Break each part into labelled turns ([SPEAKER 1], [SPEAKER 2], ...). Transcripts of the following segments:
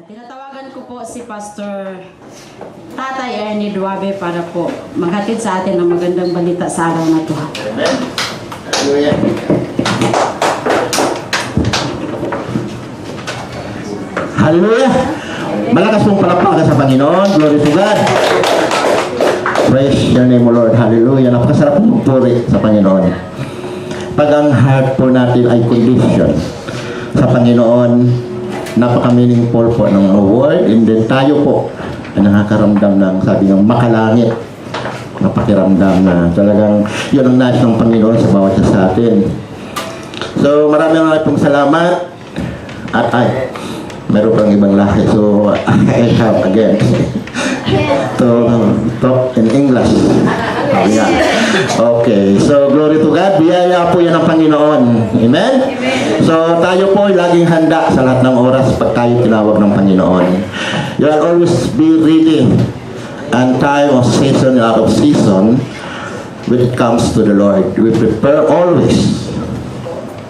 [SPEAKER 1] Tinatawagan ko po si Pastor Tatay Ernie Duabe para po maghatid sa atin ng magandang balita sa araw na ito.
[SPEAKER 2] Amen. Hallelujah. Hallelujah. Malakas pong palakpakan sa Panginoon. Glory to God. Praise your name, O Lord. Hallelujah. Napakasarap pong magpuri sa Panginoon. Pag ang heart po natin ay condition sa Panginoon, napaka-meaningful po ng word, and then tayo po ay nakakaramdam ng, sabi ng makalangit na pakiramdam na talagang yun ang nais ng Panginoon sa bawat isa sa atin. So maraming pong salamat at meron pang ibang lahi, so I have again to talk in English. Yeah. Okay, so glory to God. Biyaya po yan ng Panginoon. Amen? So tayo po ay laging handa sa lahat ng oras pag tayo tinawag ng Panginoon. You will always be ready and time of season out of season when it comes to the Lord. We prepare always.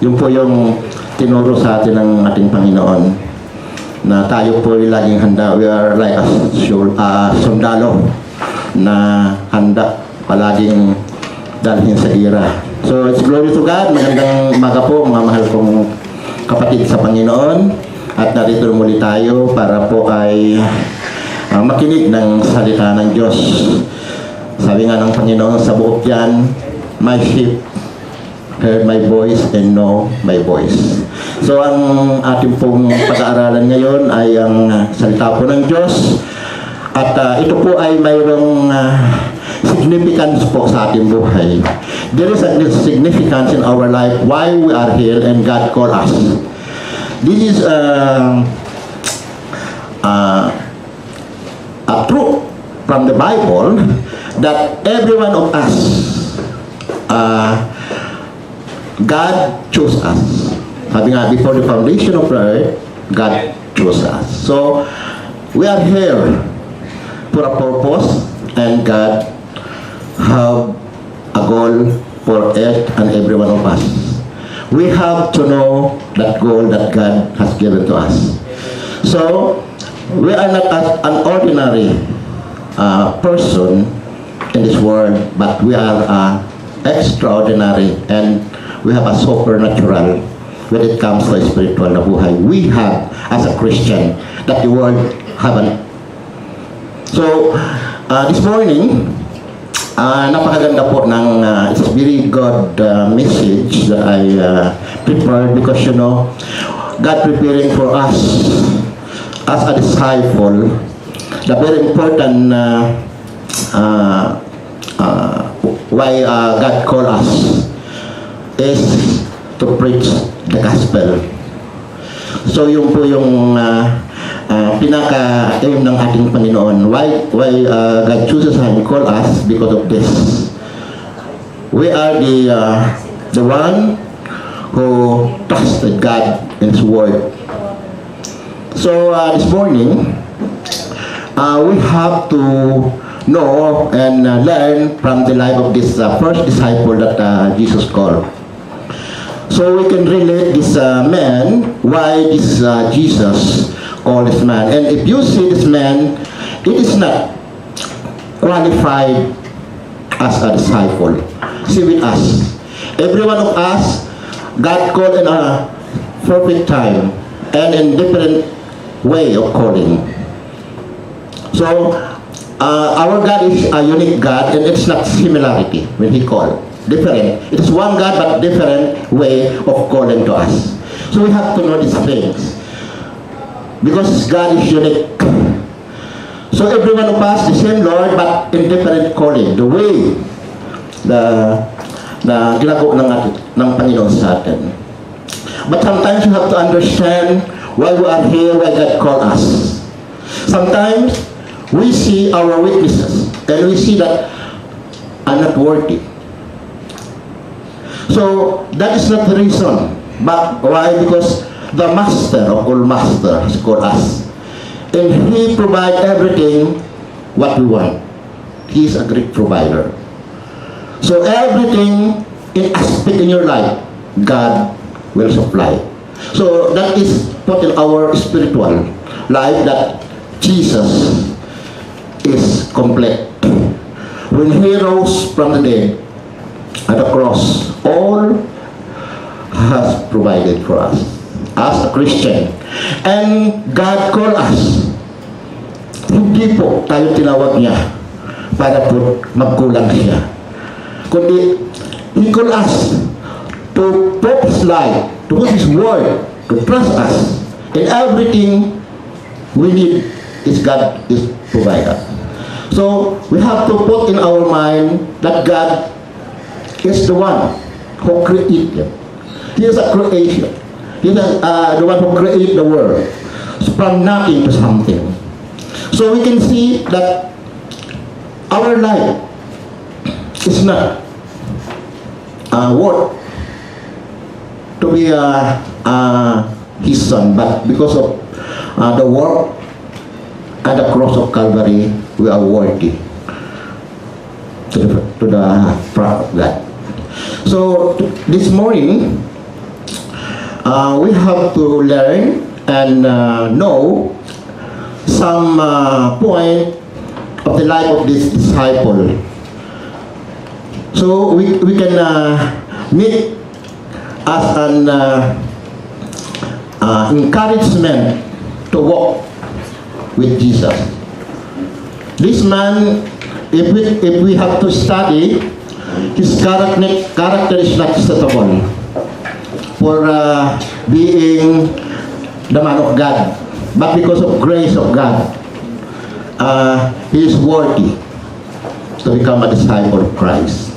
[SPEAKER 2] Yun po yung tinuro sa atin ng ating Panginoon na tayo po ay laging handa. We are like a sundalo na handa palaging dalhin sa gira. So, it's glory to God. Magandang umaga po, mga mahal kong kapatid sa Panginoon. At narito muli tayo para po ay makinig ng salita ng Diyos. Sabi nga ng Panginoon sa buok yan, my sheep heard my voice and know my voice. So, ang ating pong pag-aaralan ngayon ay ang salita po ng Diyos. At ito po ay mayroong significance po sa ating buhay. There is a significance in our life why we are here and God called us. This is a truth from the Bible that every one of us, God chose us. Sabi nga, before the foundation of the earth, God chose us. So, we are here for a purpose, and God have a goal for each and every one of us. We have to know that goal that God has given to us. So, we are not an ordinary person in this world, but we are extraordinary, and we have a supernatural when it comes to spiritual na buhay. We have, as a Christian, that the world haven't. So, this morning, napakaganda po ng it's very good message that I prepared because, you know, God preparing for us as a disciple, the very important why God called us is to preach the gospel. So, yung po yung pinaka-aim ng ating Panginoon. Why God chooses and call us? Because of this. We are the one who trusted God in His Word. So this morning, we have to know and learn from the life of this first disciple that Jesus called. So we can relate this man, why this Jesus called this man. And if you see this man, it is not qualified as a disciple. See with us. Every one of us, God called in a perfect time and in different way of calling. So, our God is a unique God, and it's not similarity when He called. Different. It is one God, but different way of calling to us. So we have to know these things. Because God is unique. So every one of us, the same Lord, but in different calling. The way na ginagawa ng Panginoon sa atin. But sometimes you have to understand why we are here, why God called us. Sometimes we see our weaknesses and we see that I'm not worthy. So that is not the reason. But why? Because the Master of all Masters has called us. And He provides everything what we want. He is a great provider. So everything in aspect in your life, God will supply. So that is put in our spiritual life that Jesus is complete. When He rose from the dead at the cross, all has provided for us as a Christian. And God called us. Hindi po tayo tinawag niya para po magkulang siya. Kundi, He called us to put His life, to put His word, to trust us. In everything we need is God is provider. So, we have to put in our mind that God is the one who created. He is a creation. He is the one who created the world from nothing to something. So we can see that our life is not worth to be His son, but because of the work and the cross of Calvary, we are worthy to the front of God. So this morning, we have to learn and know some point of the life of this disciple. So we can meet as an encouragement to walk with Jesus. This man, if we have to study, his character is not suitable for being the man of God. But because of grace of God, he is worthy to become a disciple of Christ.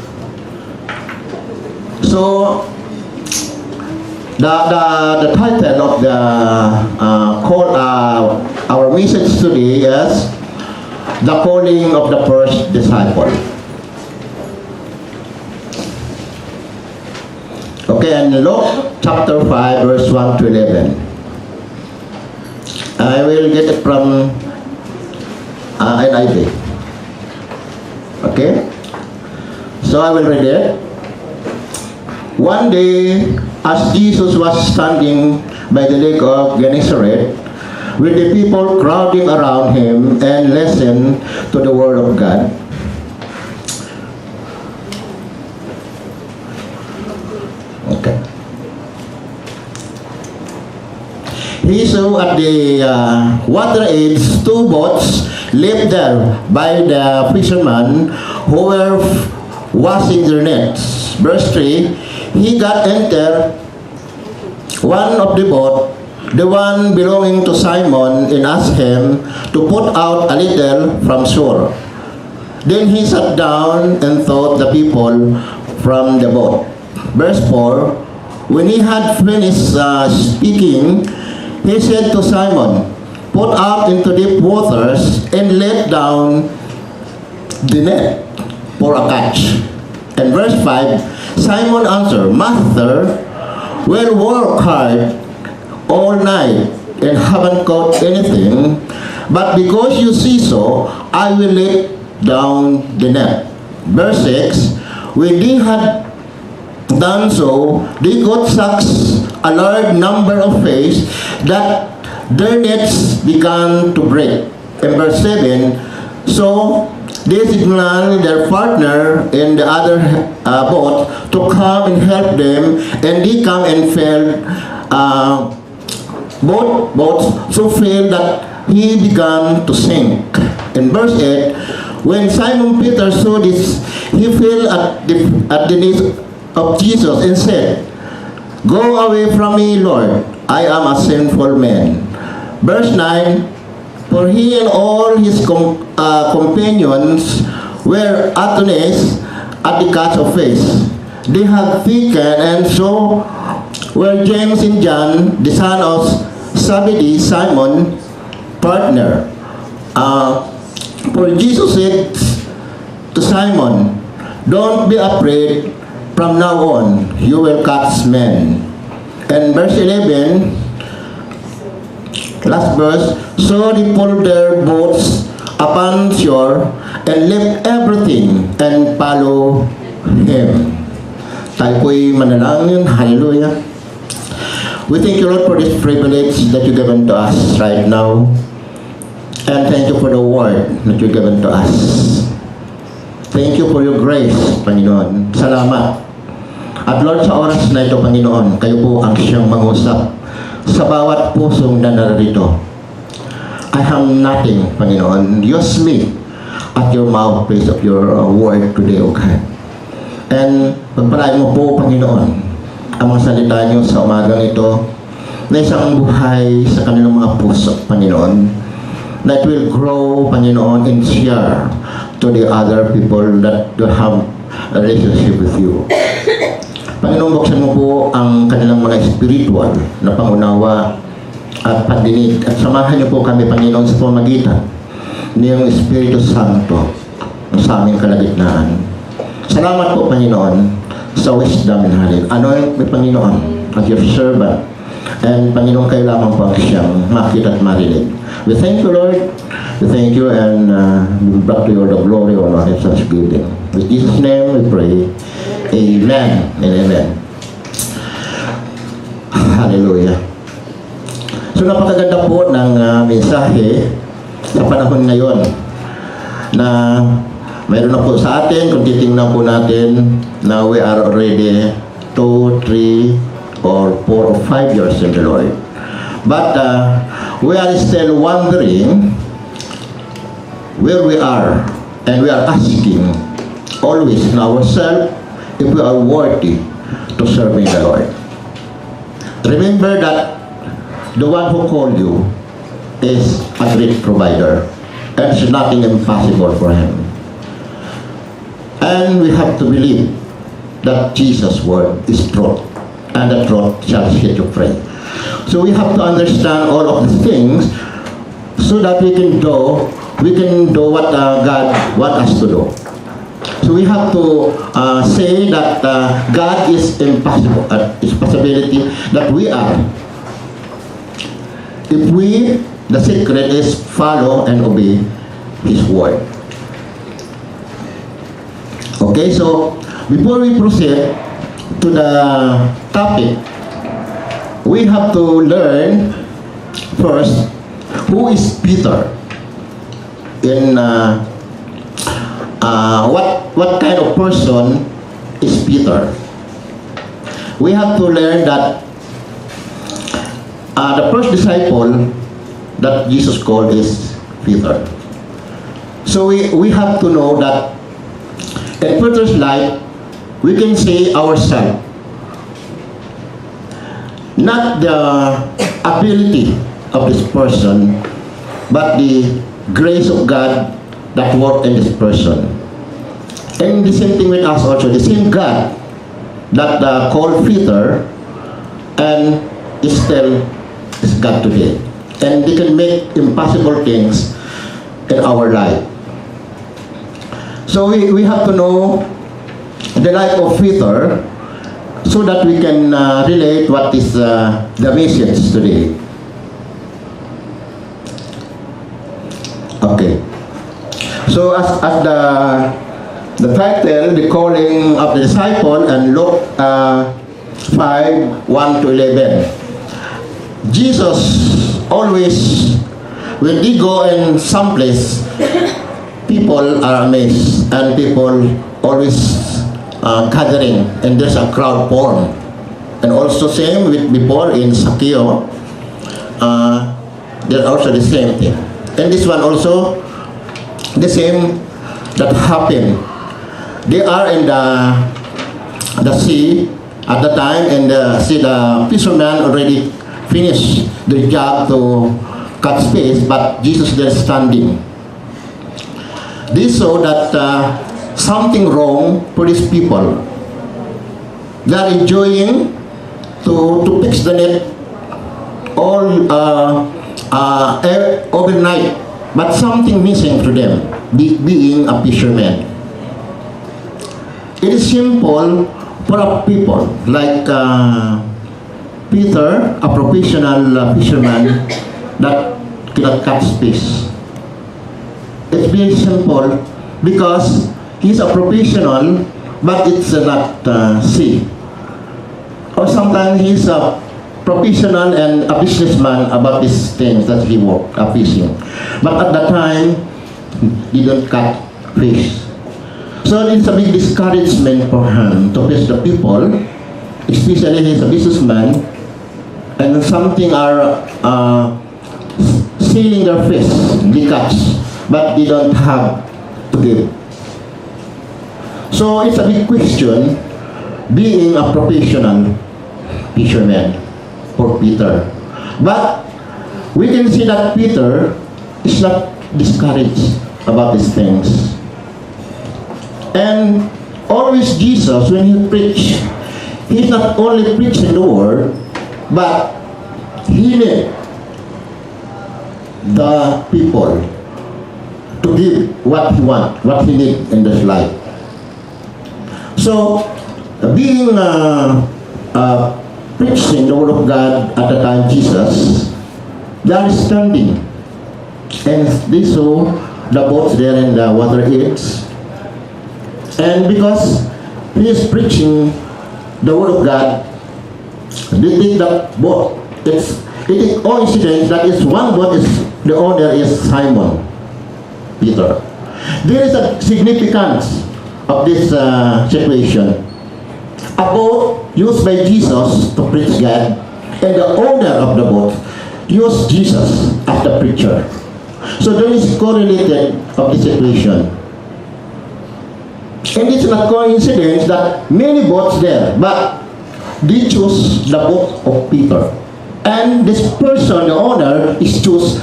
[SPEAKER 2] So, the title of the our message today is The Calling of the First Disciple. Okay, and Luke chapter 5, verse 1 to 11. I will get it from NIV. Okay? So I will read it. One day, as Jesus was standing by the lake of Gennesaret, with the people crowding around him and listening to the word of God, okay. He saw at the water edge two boats left there by the fishermen who were washing their nets. Verse 3, he got enter one of the boat, the one belonging to Simon, and asked him to put out a little from shore. Then he sat down and taught the people from the boat. Verse 4, when he had finished speaking, he said to Simon, put out into deep waters and let down the net for a catch. And verse 5, Simon answered, Master, we'll work hard all night and haven't caught anything, but because you see so, I will let down the net. Verse 6, when they had done so, they got such a large number of fish that their nets began to break. In verse 7, so they signaled their partner in the other boat to come and help them, and they come and filled both boats so filled that he began to sink. In verse 8, when Simon Peter saw this, he fell at the knees of Jesus and said, Go away from me, Lord, I am a sinful man. Verse 9, for he and all his companions were astonished at the catch of fish they had taken, and so were James and John, the son of Zebedee, Simon, partner. For Jesus said to Simon, don't be afraid, from now on you will catch men. And verse 11, last verse, so they pulled their boats upon shore and left everything and follow him. Tayo po'y manalangin. Hallelujah. We thank you, Lord, for this privilege that you've given to us right now. And thank you for the word that you've given to us. Thank you for your grace, Panginoon. Salamat. At Lord, sa oras na ito, Panginoon, kayo po ang siyang mangusap sa bawat pusong na narito. I have nothing, Panginoon. Use me at your mouthpiece of your word today, O God. And pagpalain mo po, Panginoon, ang mga salita niyo sa umagang ito na isang buhay sa kanilang mga puso, Panginoon, that will grow, Panginoon, and share to the other people that don't have a relationship with you. Panginoon, buksan mo po ang kanilang mga spiritual na pangunawa at pandinig at samahan niyo po kami, Panginoon, sa pamagitan niyong Espiritu Santo sa aming kalagitnaan. Salamat po, Panginoon, sa wisdom and knowledge. Anoint me, Panginoon, as your servant. And Panginoon, kayo lamang po ang siyang makita at marinig. We thank you, Lord. We thank you and we brought to you the glory of our thanksgiving. In Jesus' name we pray. Amen and amen. Hallelujah. So napakaganda po ng mensahe sa panahon ngayon na mayroon na po sa atin, kung titingnan po natin na we are already 2, 3, or 4 or 5 years in the Lord. But we are still wondering where we are, and we are asking always in ourselves if we are worthy to serve in the Lord. Remember that the one who called you is a great provider. There's nothing impossible for him. And we have to believe that Jesus' word is truth, and the truth shall set you free. So we have to understand all of the things so that we can do what God wants us to do. So we have to say that God is impossible, it's possibility that we are. If we, the secret is follow and obey His word. Okay, so before we proceed to the topic, we have to learn first who is Peter, in what kind of person is Peter. We have to learn that the first disciple that Jesus called is Peter. So we have to know that in Peter's life, we can say ourselves, not the ability of this person, but the grace of God that worked in this person. And the same thing with us also, the same God that called Peter and is still is God today. And they can make impossible things in our life. So we have to know the life of Peter so that we can relate what is the message today. Okay. So as the title, the calling of the disciple, and Luke 5:1-11. Jesus always, when he go in some place, people are amazed, and people always gathering, and there's a crowd form. And also same with before in Sakeo, there's also the same thing. And this one also, the same that happened. They are in the sea at the time, and the fisherman already finished the job to cut fish, but Jesus there standing. This saw that something wrong for these people. They are enjoying to fix the net all overnight, but something missing to them, being a fisherman. It is simple for a people like Peter, a professional fisherman that cannot catch fish. It's very simple because he's a professional, but it's not sea. Or sometimes he's a professional and a businessman about these things that he worked, fishing. But at that time, he didn't catch fish. So it's a big discouragement for him to face the people, especially he's a businessman, and something are selling their fish, they catch, but they don't have to give. So it's a big question, being a professional fisherman for Peter. But we can see that Peter is not discouraged about these things. And always Jesus, when he preached, he's not only preaching the word, but he need the people to give what he want, what he need in this life. So, being preaching the word of God at the time Jesus, they are standing, and they saw the boats there in the water edge. And because he is preaching the word of God, they take the boat. It is coincidence that is one boat is the owner is Simon Peter. There is a significance of this situation. A boat used by Jesus to preach God, and the owner of the boat used Jesus as the preacher. So there is correlated of the situation. And it's not coincidence that many boats there, but they choose the boat of Peter. And this person, the owner, is chosen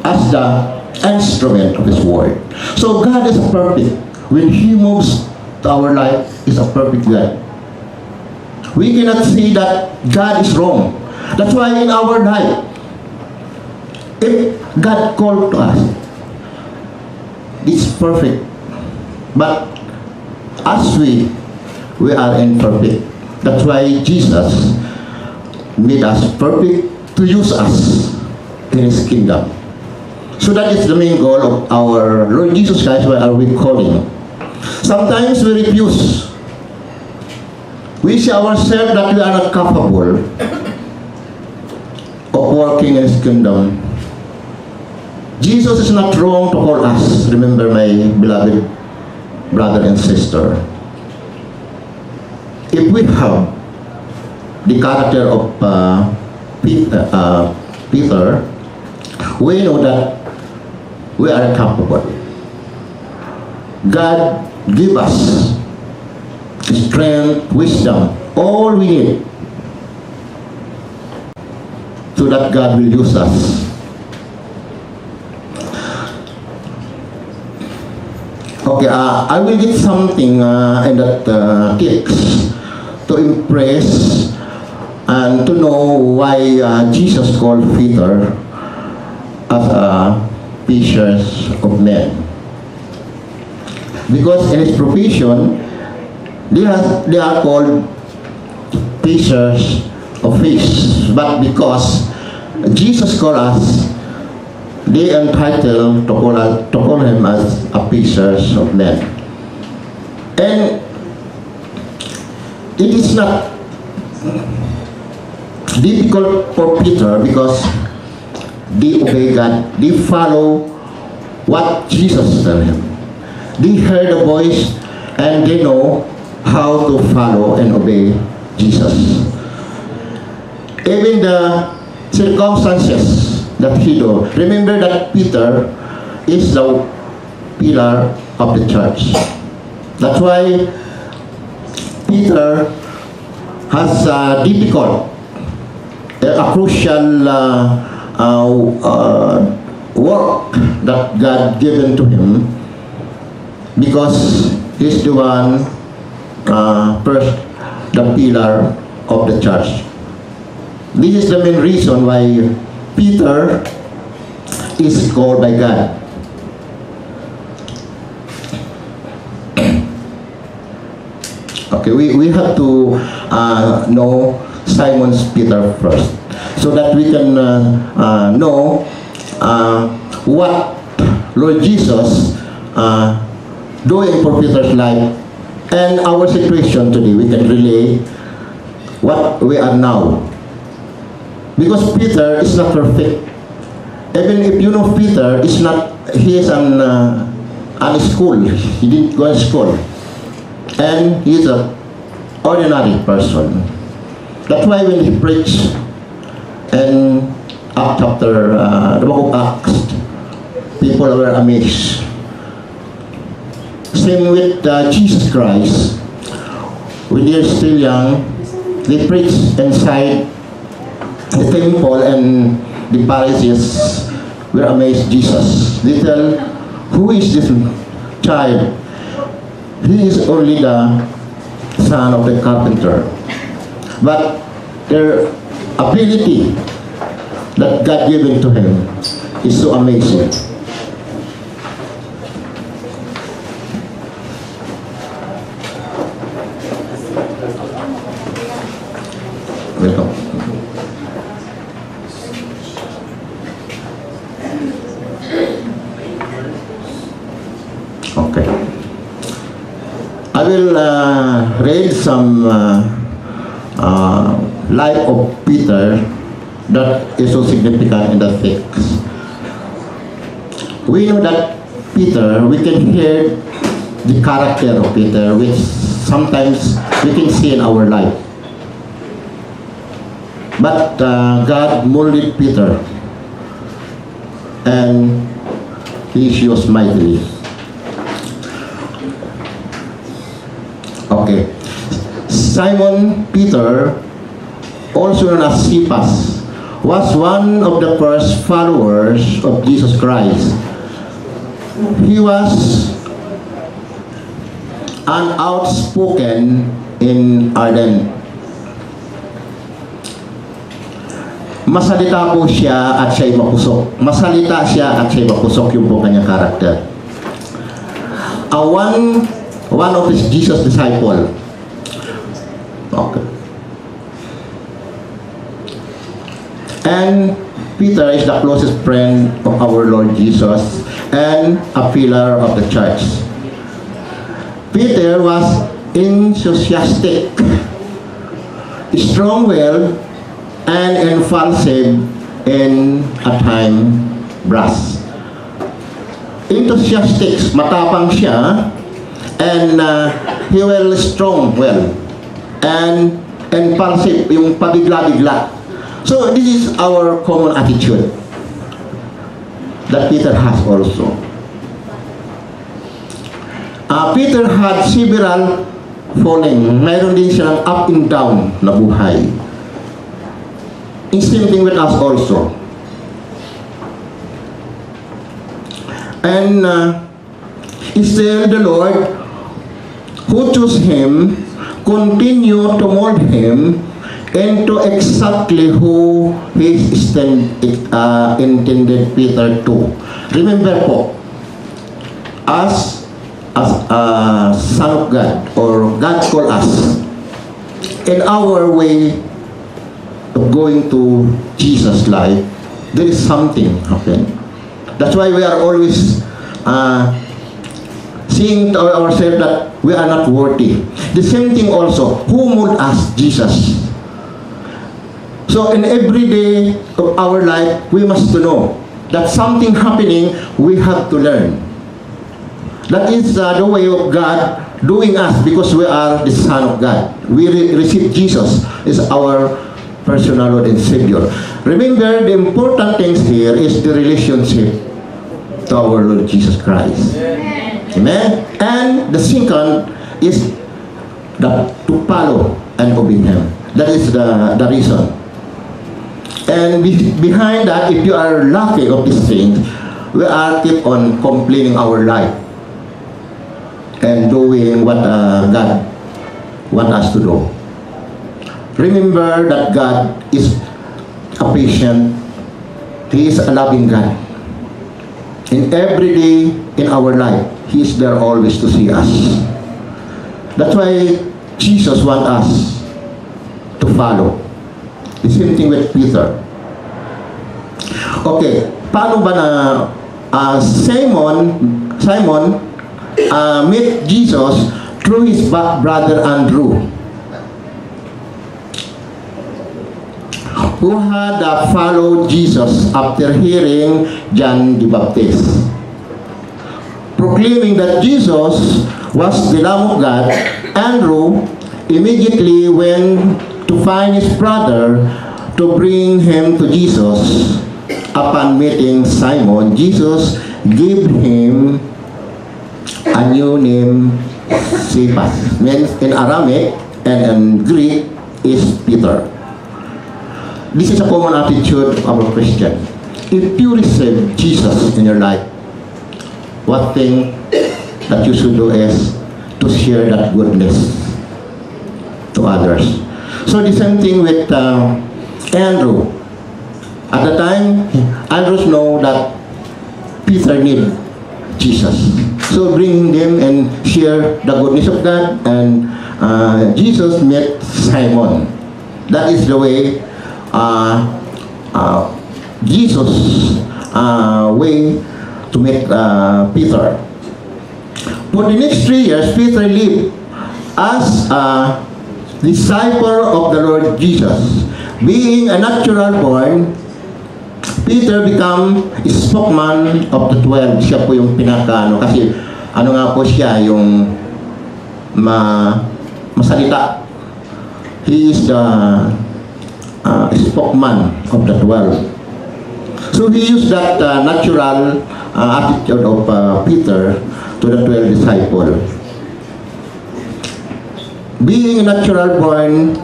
[SPEAKER 2] as the instrument of his word. So God is perfect. When he moves to our life, is a perfect God. We cannot say that God is wrong. That's why in our life, if God called to us, it's perfect. But as we are imperfect. That's why Jesus made us perfect to use us in His kingdom. So that is the main goal of our Lord Jesus Christ. Why are we calling? Sometimes we refuse. We see ourselves that we are not capable of working in His kingdom. Jesus is not wrong to call us. Remember, my beloved brother and sister, if we have the character of Peter, we know that we are capable. God give us strength, wisdom, all we need, so that God will use us. Okay, I will get something in that text to impress and to know why Jesus called Peter as a fishers of men. Because in his profession, they are called fishers of fish. But because Jesus called us, they are entitled to call him as a fishers of men. And it is not difficult for Peter because they obey God. They follow what Jesus told him. They heard the voice and they know how to follow and obey Jesus. Even the circumstances that he do. Remember that Peter is the pillar of the church. That's why Peter has a difficult, a crucial work that God given to him, because he's the one first, the pillar of the church. This is the main reason why Peter is called by God. Okay, we have to know Simon's Peter first, so that we can know what Lord Jesus doing for Peter's life and our situation today. We can relate what we are now. Because Peter is not perfect. Even if you know Peter is not, he is an school. He didn't go to school. And he is an ordinary person. That's why when he preached in Acts chapter, the book of Acts, people were amazed. Same with Jesus Christ. When they are still young, they preached inside the temple, and the Pharisees were amazed Jesus. They tell, who is this child? He is only the son of the carpenter. But their ability that God given to him is so amazing. Welcome. Okay. I will read some life of Peter that is so significant in the text. We know that Peter, we can hear the character of Peter, which sometimes we can see in our life. But God molded Peter, and he is used mightily. Okay. Simon Peter, also known as Cephas, was one of the first followers of Jesus Christ. He was an outspoken and ardent. Masalita po siya at siya'y mapusok. Masalita siya at siya'y mapusok, yung po kanyang karakter. One of his Jesus disciple. Okay. And Peter is the closest friend of our Lord Jesus and a pillar of the church. Peter was enthusiastic, strong-willed, and impulsive in a time brass. Enthusiastic, matapang siya, and he will strong-willed, and impulsive, yung pabigla-bigla. So this is our common attitude that Peter has also. Peter had several falling. Mayroon din siyang up and down na buhay. Same thing with us also. And still the Lord who chose him continue to mold him into exactly who he intended Peter to. Remember po, as a son of God, or God called us, in our way of going to Jesus' life, there is something happen. That's why we are always saying to ourselves that we are not worthy. The same thing also, who molded us? Jesus. So in every day of our life, we must know that something happening, we have to learn. That is the way of God doing us, because we are the Son of God. We receive Jesus as our personal Lord and Savior. Remember, the important things here is the relationship to our Lord Jesus Christ. Amen? And the second is to follow and obey Him. That is the reason. And behind that, if you are lacking of these things, we are keep on complaining our life and doing what God wants us to do. Remember that God is a patient. He is a loving God. In every day in our life, He is there always to see us. That's why Jesus wants us to follow. The same thing with Peter. Okay, paano ba na Simon met Jesus through his brother Andrew. who had followed Jesus after hearing John the Baptist. Proclaiming that Jesus was the Lamb of God, Andrew immediately went to find his brother to bring him to Jesus. Upon meeting Simon, Jesus gave him a new name, Cephas, means in Aramaic and in Greek is Peter. This is a common attitude of our Christian. If you receive Jesus in your life, what thing that you should do is to share that goodness to others. So the same thing with Andrew. At the time, Andrew know that Peter need Jesus. So bring them and share the goodness of God, and Jesus met Simon. That is the way Jesus way to meet Peter. For the next 3 years, Peter lived as a disciple of the Lord Jesus. Being a natural born, Peter become spokesman of the 12. Siya po yung pinaka, kasi ano nga po siya, yung masalita. He is the spokesman of the 12. So he used that natural attitude of Peter to the 12 disciples. Being a natural born,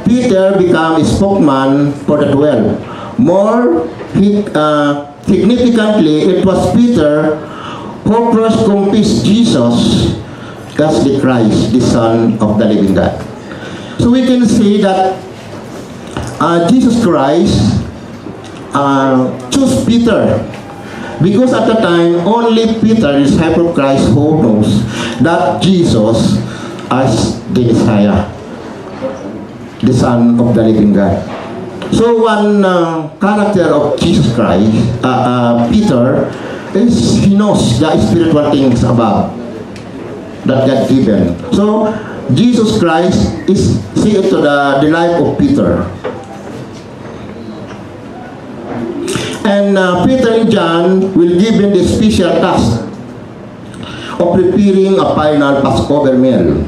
[SPEAKER 2] Peter became a spokesman for the 12. More significantly, it was Peter who first confessed Jesus as the Christ, the Son of the living God. So we can see that Jesus Christ chose Peter, because at the time only Peter, the disciple of Christ, who knows that Jesus as the Messiah, the Son of the living God. So one character of Jesus Christ, Peter, is he knows the spiritual things above that God given. So Jesus Christ is see into the life of Peter. And Peter and John will give him the special task of preparing a final Passover meal.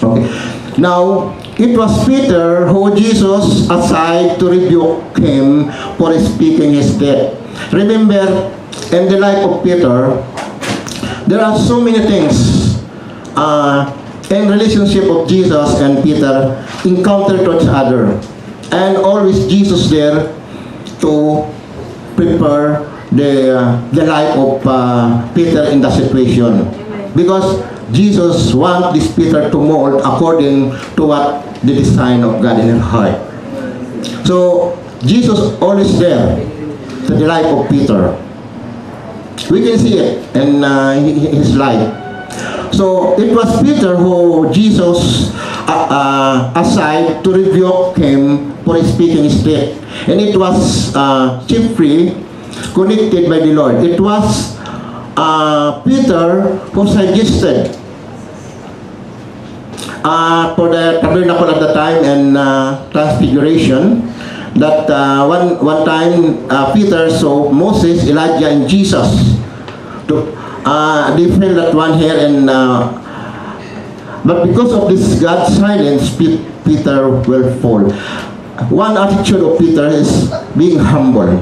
[SPEAKER 2] Okay. Now, it was Peter who Jesus aside to rebuke him for speaking his death. Remember, in the life of Peter, there are so many things in relationship of Jesus and Peter encounter to each other, and always Jesus there to prepare the life of Peter in that situation, because Jesus wants this Peter to mold according to what the design of God in his heart. So Jesus always there to the life of Peter. We can see it in his life. So it was Peter who Jesus aside to rebuke him for speaking his death, and it was chiefly connected by the Lord. It was Peter who suggested for the tabernacle at the time and transfiguration that one time Peter saw Moses, Elijah, and Jesus. They felt that one here, and but because of this God's silence, Peter will fall. One attitude of Peter is being humble.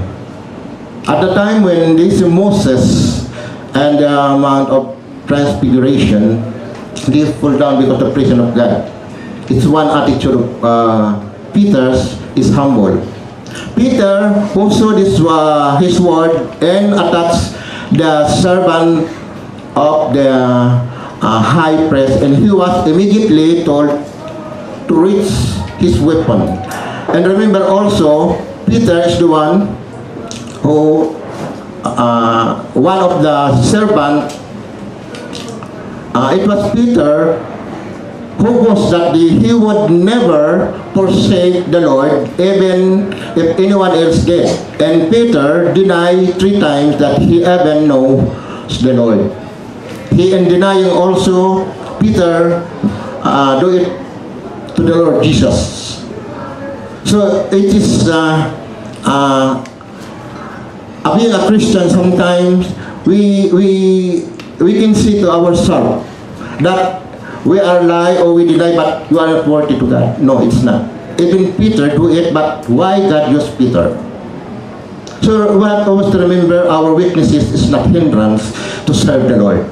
[SPEAKER 2] At the time when this Moses and the Mount of Transfiguration, they fall down because of the presence of God. It's one attitude of Peter's is humble. Peter also this his word and attached the servant of the high priest, and he was immediately told to reach his weapon. And remember also, Peter is the one who one of the servant, it was Peter who was that he would never forsake the Lord even if anyone else did. And Peter denied 3 times that he even knows the Lord. He in denying also, Peter do it to the Lord Jesus. So it is being a Christian, sometimes we can say to ourselves that we are lie or we deny, but you are not worthy to God. No, it's not. Even Peter do it, but why God used Peter? So we have always to remember our weaknesses is not hindrance to serve the Lord.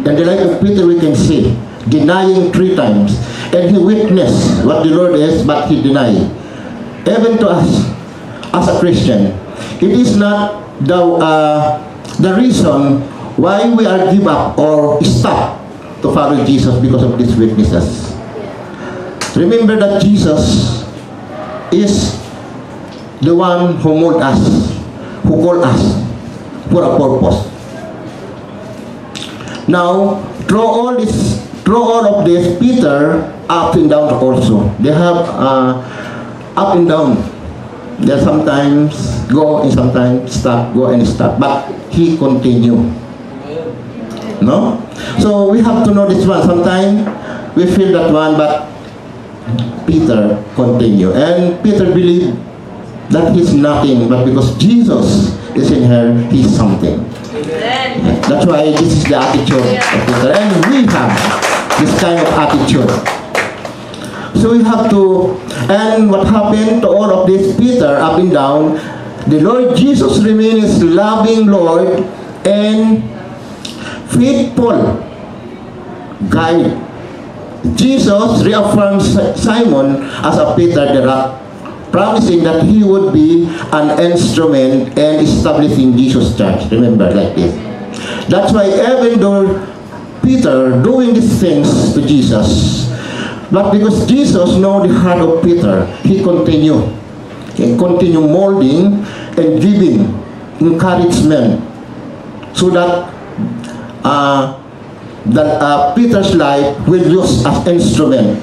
[SPEAKER 2] And the life of Peter we can see, denying 3 times. And he witnessed what the Lord is, but he denied. Even to us, as a Christian, it is not the reason why we are give up or stop to follow Jesus because of these weaknesses. Remember that Jesus is the one who mold us, who called us for a purpose. Now, through all of this, Peter up and down also. They have up and down. They sometimes go and sometimes stop, go and stop. But he continue. No? So we have to know this one. Sometimes we feel that one, but Peter continue. And Peter believed that he's nothing, but because Jesus is in her, he's something. That's why this is the attitude of Peter. And we have this kind of attitude. So we have to, and what happened to all of this, Peter up and down, the Lord Jesus remains loving Lord and faithful guide. Jesus reaffirms Simon as a Peter the rock, promising that he would be an instrument and establishing Jesus' church. Remember, like this. That's why even though Peter doing these things to Jesus, but because Jesus know the heart of Peter, he continue molding and giving encouragement so that Peter's life will use as instrument.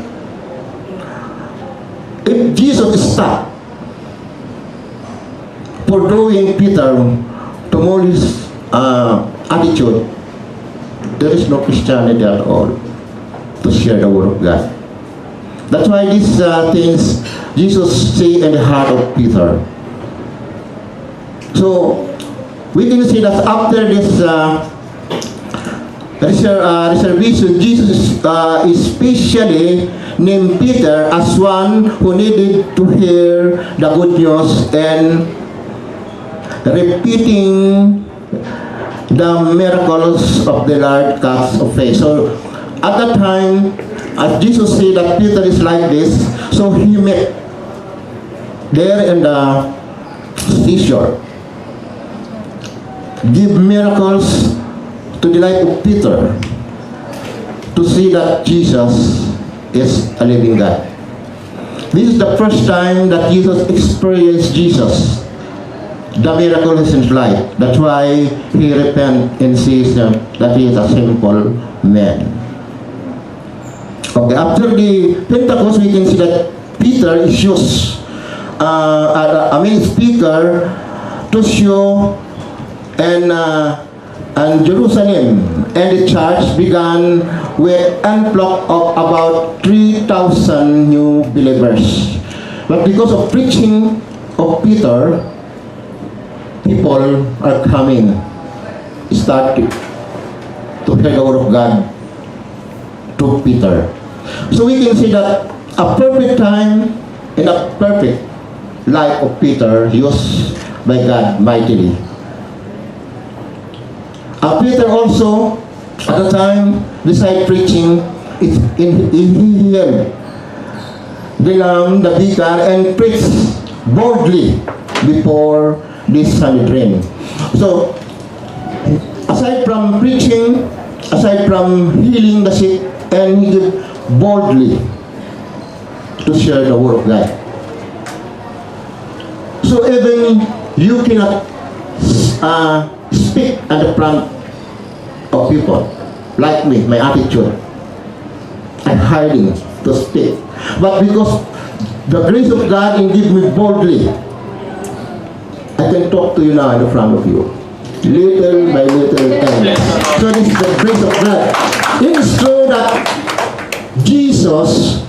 [SPEAKER 2] If Jesus stopped for doing Peter to mold his attitude, there is no Christianity at all to share the word of God. That's why these things Jesus say in the heart of Peter. So we can see that after this reservation, Jesus especially named Peter as one who needed to hear the good news and repeating the miracles of the Lord cast of faith. So at that time, as Jesus said that Peter is like this, so he met there in the seashore, give miracles to the life of Peter to see that Jesus is a living God. This is the first time that Jesus experienced Jesus, the miracles in his life. That's why he repents and says that he is a simple man. Okay, after the Pentecost, we can see that Peter is used, speaker to show and Jerusalem, and the church began with influx of about 3,000 new believers. But because of preaching of Peter, people are coming, started to hear the word of God to Peter. So we can see that a perfect time and a perfect life of Peter used by God mightily. Peter also, at the time, decided preaching in him, the vicar, and preached boldly before this Sanhedrin. So, aside from preaching, aside from healing the sick, and he did boldly to share the word of God. So even you cannot speak at the front of people, like me, my attitude, I'm hiding to speak. But because the grace of God can give me boldly, I can talk to you now in front of you, little by little. So this is the grace of God. It is true that Jesus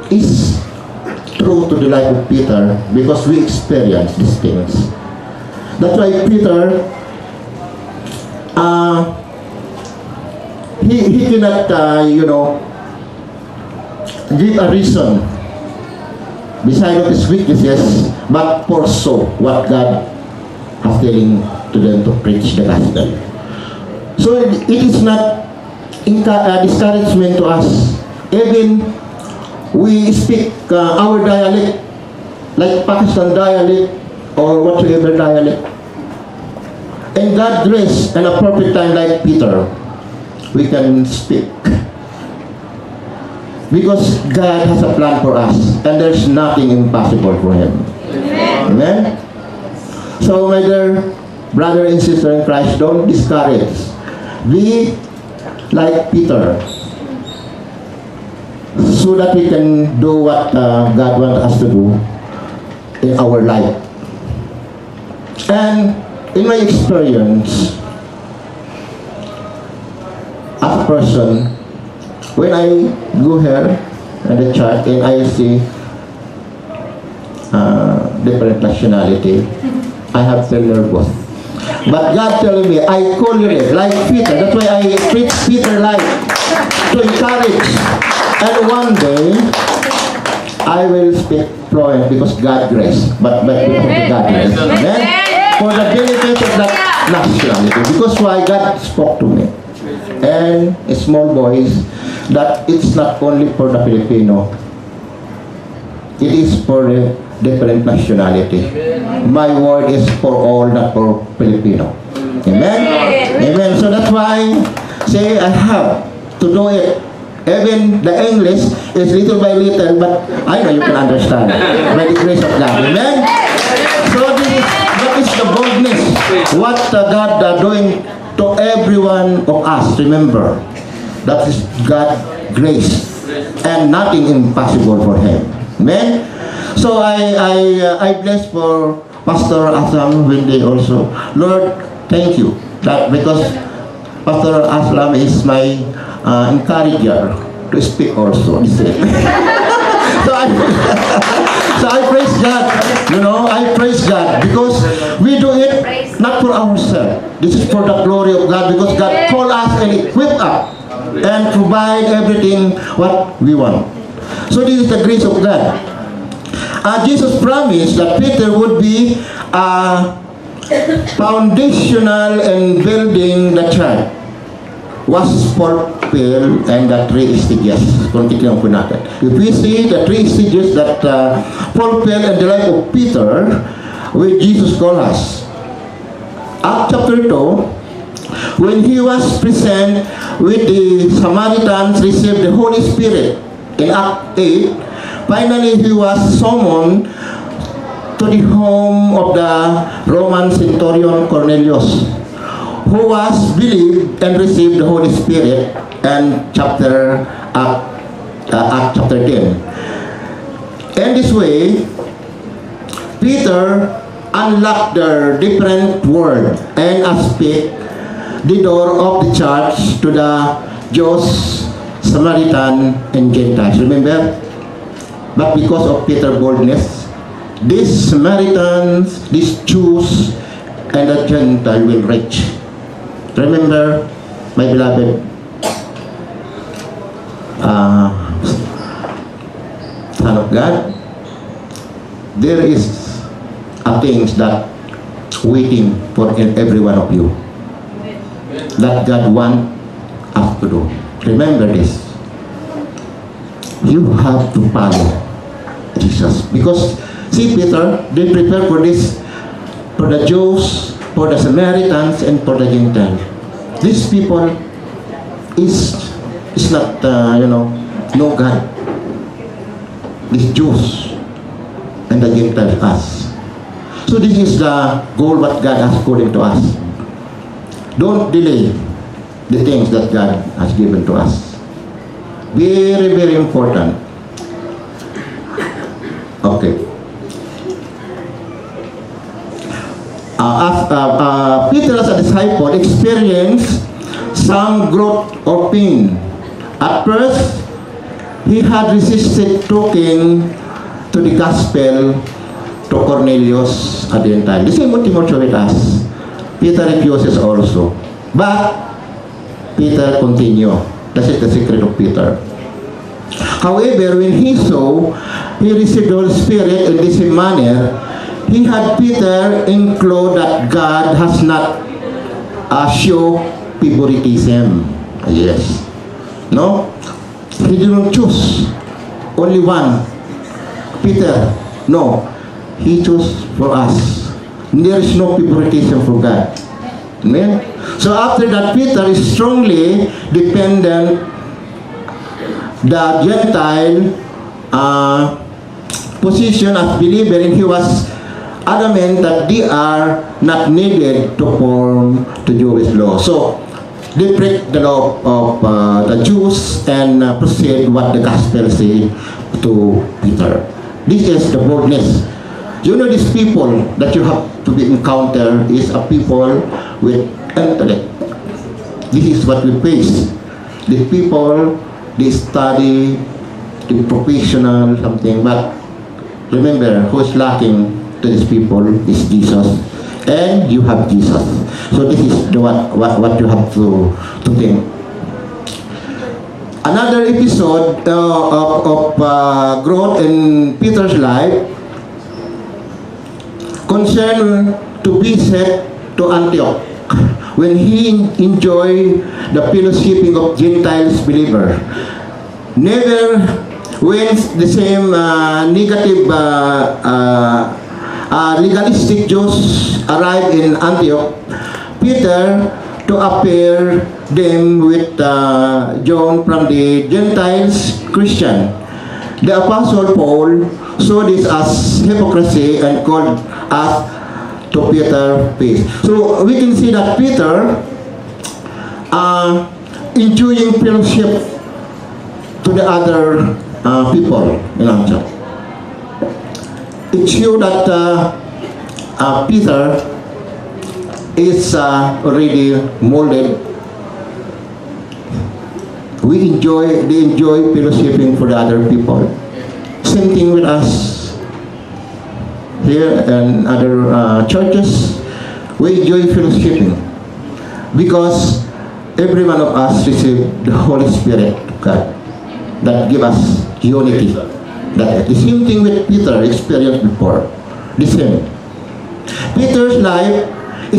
[SPEAKER 2] is true to the life of Peter because we experience these things. That's why Peter, he cannot, give a reason beside of his weaknesses, but foresaw what God has telling to them to preach the gospel. So it is not discouragement to us. Even we speak our dialect, like Pakistan dialect or whatsoever dialect. And God grace and a perfect time like Peter, we can speak. Because God has a plan for us and there's nothing impossible for Him. Amen? So my dear brother and sister in Christ, don't discourage. Be like Peter so that we can do what God wants us to do in our life. And in my experience as a person, when I go here in the church and I see different nationality, I have feel nervous. But God telling me, I call you like Peter. That's why I preach Peter life to encourage. And one day, I will speak fluent because God grace. But because of the God grace. Amen? For the benefit of that nationality. Because why God spoke to me. And a small voice that it's not only for the Filipino. It is for the different nationality. My word is for all, not for Filipino. Amen? Amen. So that's why say I have to do it. Even the English is little by little, but I know you can understand by the grace of God. Amen? So that is the boldness. What God doing to every one of us. Remember, that is God's grace and nothing impossible for Him. Amen? So I bless for Pastor Aslam Wendy also. Lord, thank you that because Pastor Aslam is my encourager to speak also. so I praise God. I praise God because we do it not for ourselves. This is for the glory of God because God called us and equipped us and provide everything what we want. So this is the grace of God. Jesus promised that Peter would be foundational in building the church. Was fulfilled and the 3 stages. Continuing po natin. If we see the 3 stages that fulfilled in the life of Peter, which Jesus called us. Acts chapter 2, when he was present with the Samaritans, received the Holy Spirit. In Act 8, finally he was summoned to the home of the Roman centurion Cornelius, who was believed and received the Holy Spirit, and Act chapter 10. In this way, Peter unlocked the different word and aspect the door of the church to the Jews, Samaritan, and Gentiles. Remember? But because of Peter's boldness, these Samaritans, these Jews, and the Gentiles will reach. Remember, my beloved Son of God, there is a things that waiting for every one of you that God want us to do. Remember this. You have to follow Jesus. Because, see Peter, they prepare for this, for the Jews, for the Samaritans, and for the Gentiles. These people is not, no God. These Jews and the Gentiles, us. So this is the goal what God has calling to us. Don't delay the things that God has given to us. Very, very important. Okay. Peter as a disciple experienced some growth of pain. At first, he had resisted talking to the gospel to Cornelius, a Gentile. The same thing also with us. Peter refuses also. But Peter continue. That is the secret of Peter. However, when he saw he received the Holy Spirit in this manner, he had Peter include that God has not show favoritism. Yes. No? He didn't choose only one. Peter, no. He chose for us. There is no favoritism for God. Amen? So after that, Peter is strongly dependent the Gentile position as believer, and he was adamant that they are not needed to form the Jewish law. So they break the law of the Jews and proceed what the gospel say to Peter. This is the boldness. You know, these people that you have to be encounter is a people with intellect. This is what we face. The people, they study, the professional, something, but remember, who is lacking to these people is Jesus. And you have Jesus. So this is the what you have to think. Another episode of growth in Peter's life concerned to visit to Antioch when he enjoyed the fellowshipping of Gentiles believers. Never when the same negative legalistic Jews arrived in Antioch, Peter to appear them with John from the Gentiles Christian. The Apostle Paul saw this as hypocrisy and called us to Peter's face. So we can see that Peter enjoying fellowship to the other people in Antioch. It shows that Peter is already molded. They enjoy fellowshipping for the other people. Same thing with us here and other churches. We enjoy fellowshipping because every one of us received the Holy Spirit of God that give us unity. That the same thing with Peter experienced before. The same. Peter's life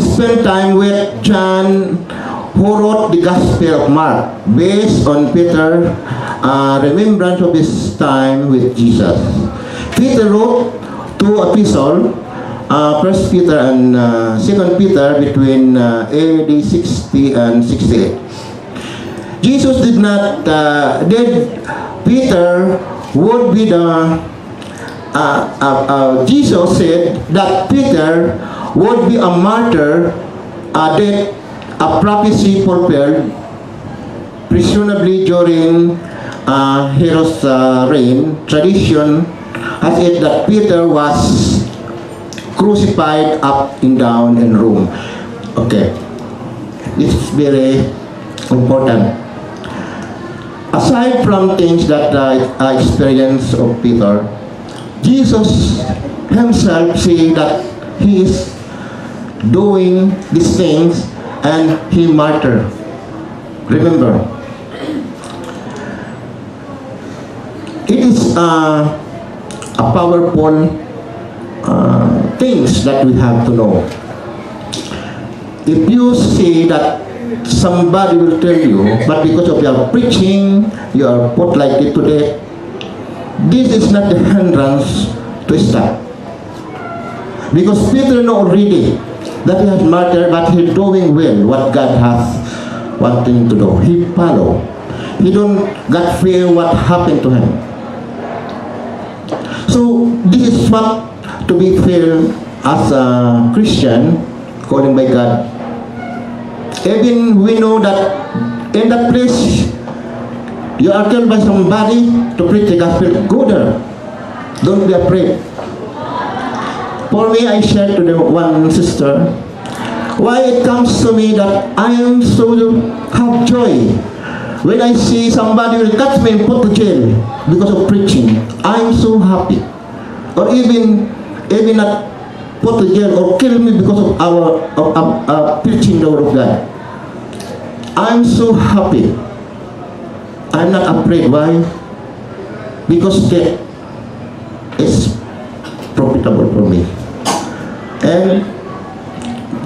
[SPEAKER 2] spent time with John, who wrote the Gospel of Mark based on Peter's remembrance of his time with Jesus. Peter wrote two epistles, 1 Peter and 2 Peter, between AD 60 and 68. Jesus did not, Peter would be Jesus said that Peter would be a martyr, that a prophecy fulfilled, presumably during Herod's reign. Tradition has it that Peter was crucified up and down in Rome. Okay, this is very important. Aside from things that I experienced of Peter, Jesus himself said that he is doing these things and he martyred. Remember, it is a powerful things that we have to know. If you see that somebody will tell you, but because of your preaching, you are put like it today, this is not the hindrance to stop. Because Peter know already that he has martyred, but he's doing well what God has wanting to do. He follow. He don't got fear what happened to him. So this is what to be fair as a Christian, calling by God. Even we know that in that place you are called by somebody to preach the gospel. Go there. Don't be afraid. For me, I shared to the one sister why it comes to me that I am so have joy When I see somebody will catch me and put to jail because of preaching, I'm so happy. Or even not put to jail or kill me because of our preaching the word of God. I'm so happy. I'm not afraid. Why? Because death is profitable for me. And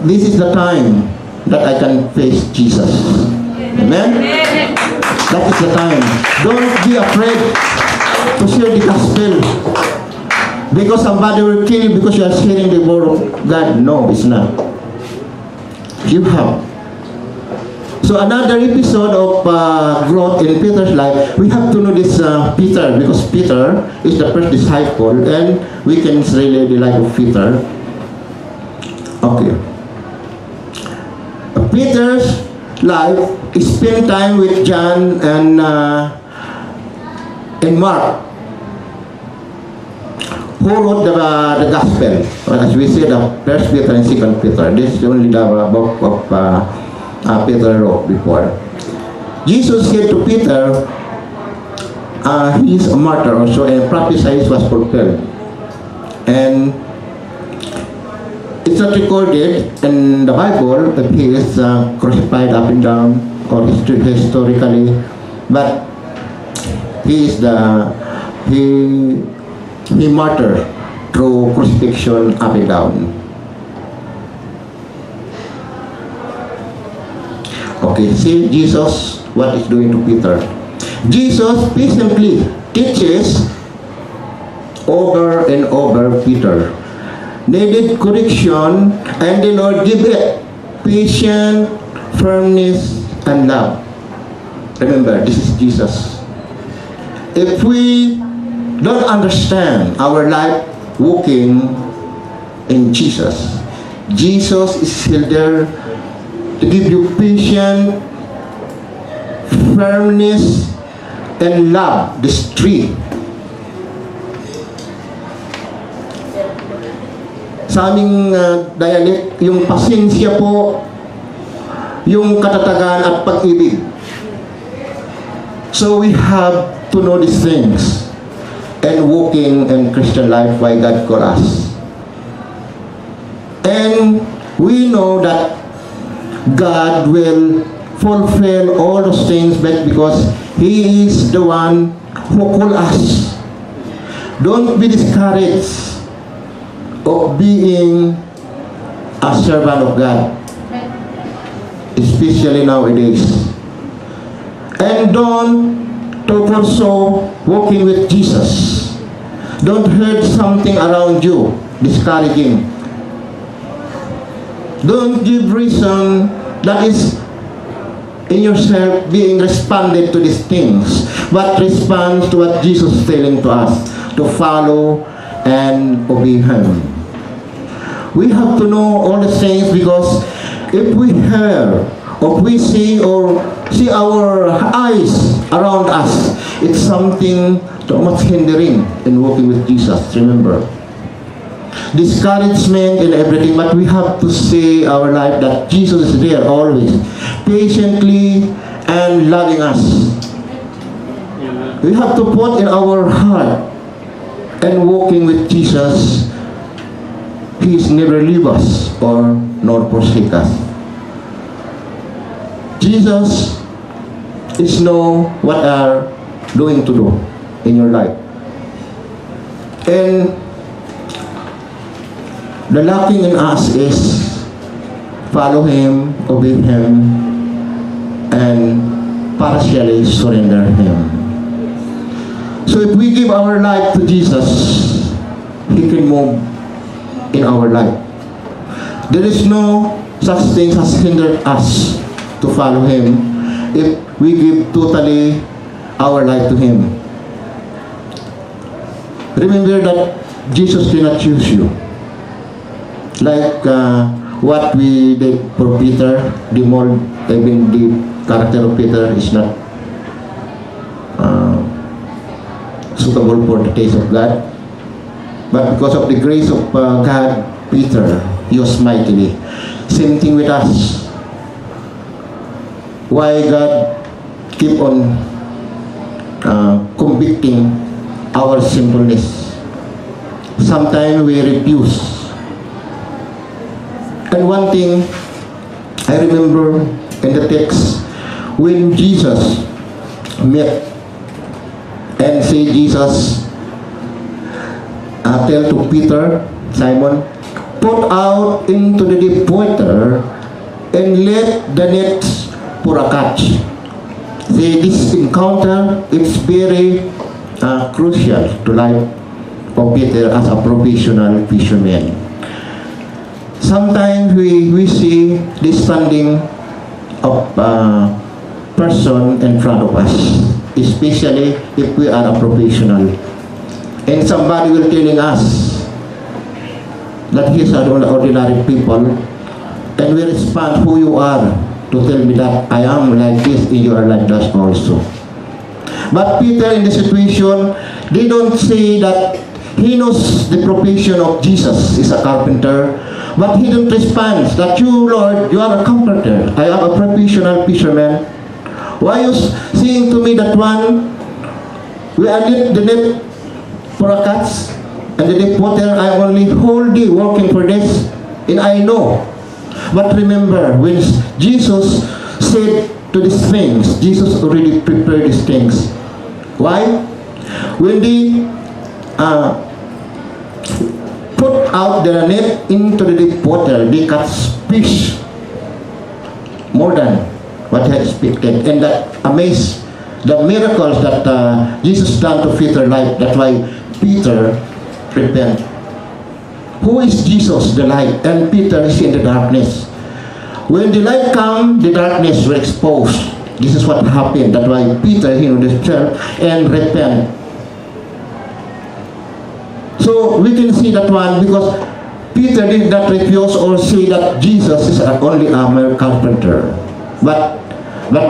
[SPEAKER 2] this is the time that I can face Jesus. Amen? That is the time. Don't be afraid to share the gospel. Because somebody will kill you because you are sharing the word of God. No, it's not. You have. So another episode of growth in Peter's life, we have to know this Peter, because Peter is the first disciple, and we can relate the life of Peter. Okay. Peter's life is spend time with John and Mark, who wrote the gospel. As we said, the First Peter and Second Peter. This is only the book of Peter wrote before. Jesus said to Peter, he is a martyr also, and prophecies was fulfilled. And it's not recorded in the Bible that he is crucified up and down, or historically, but he is he martyred through crucifixion up and down. Okay, see Jesus, what is doing to Peter. Jesus patiently teaches over and over Peter. Needed correction, and the Lord give it patience, firmness, and love. Remember, this is Jesus. If we don't understand our life walking in Jesus, Jesus is still there to give you patience, firmness, and love. These three. Sa aming dialect, yung pasensya po, yung katatagan at pag-ibig. So we have to know these things and walking in Christian life why God called us. And we know that God will fulfill all those things, but because He is the one who called us. Don't be discouraged of being a servant of God, especially nowadays. And don't also walking with Jesus. Don't hurt something around you, discouraging. Don't give reason that is in yourself being responded to these things, but respond to what Jesus is telling to us, to follow and obey Him. We have to know all the things, because if we hear or we see or see our eyes around us, it's something too much hindering in walking with Jesus. Remember, discouragement and everything, but we have to see our life that Jesus is there always, patiently and loving us. We have to put in our heart and walking with Jesus. He is never leave us or nor forsake us. Jesus is know what are doing to do in your life. And the lacking in us is follow Him, obey Him, and partially surrender Him. So if we give our life to Jesus, He can move in our life. There is no such thing as hindered us to follow Him if we give totally our life to Him. Remember that Jesus cannot choose you. Like what we did for Peter, the mold, even the character of Peter is not suitable for the taste of God. But because of the grace of God, Peter used mightily. Same thing with us. Why God keep on convicting our sinfulness. Sometimes we refuse. And one thing I remember in the text, when Jesus met and say Jesus tell to Peter, Simon, put out into the deep water and let the nets for a catch. This encounter is very crucial to life of Peter as a professional fisherman. Sometimes we see the standing of a person in front of us, especially if we are a professional. And somebody will telling us that he's an ordinary people, and we respond who you are to tell me that I am like this and you are like that also. But Peter in the situation, they don't say that he knows the profession of Jesus is a carpenter, but he don't respond that you, Lord, you are a carpenter. I am a professional fisherman. Why you saying to me that one, we are the net for a catch, and the deep water I am only whole day working for this, and I know. But remember, when Jesus said to these things, Jesus already prepared these things. Why? When they put out their net into the deep water, they catch fish more than what he had expected, and that amazed the miracles that Jesus done to Peter's life. That's why Peter repent. Who is Jesus? The light, and Peter is in the darkness. When the light come, the darkness will expose. This is what happened. That's why Peter, he knows himself and repent. So we can see that one because Peter did not refuse or say that Jesus is only a mere carpenter. But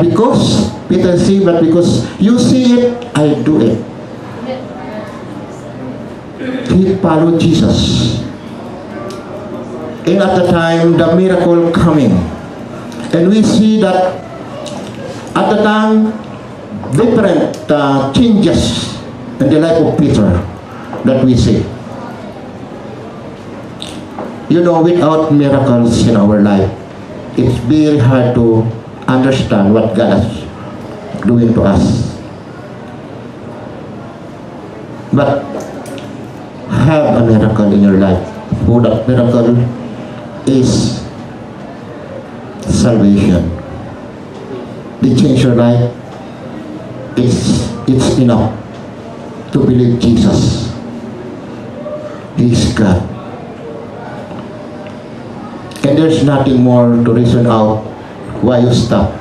[SPEAKER 2] because Peter say, but because you see it, I do it. He followed Jesus. And at the time, the miracle coming. And we see that at the time, different changes in the life of Peter that we see. You know, without miracles in our life, it's very hard to understand what God is doing to us. But have a miracle in your life. For that miracle is salvation. They change your life. It's enough to believe Jesus. He is God. And there's nothing more to reason out why you stop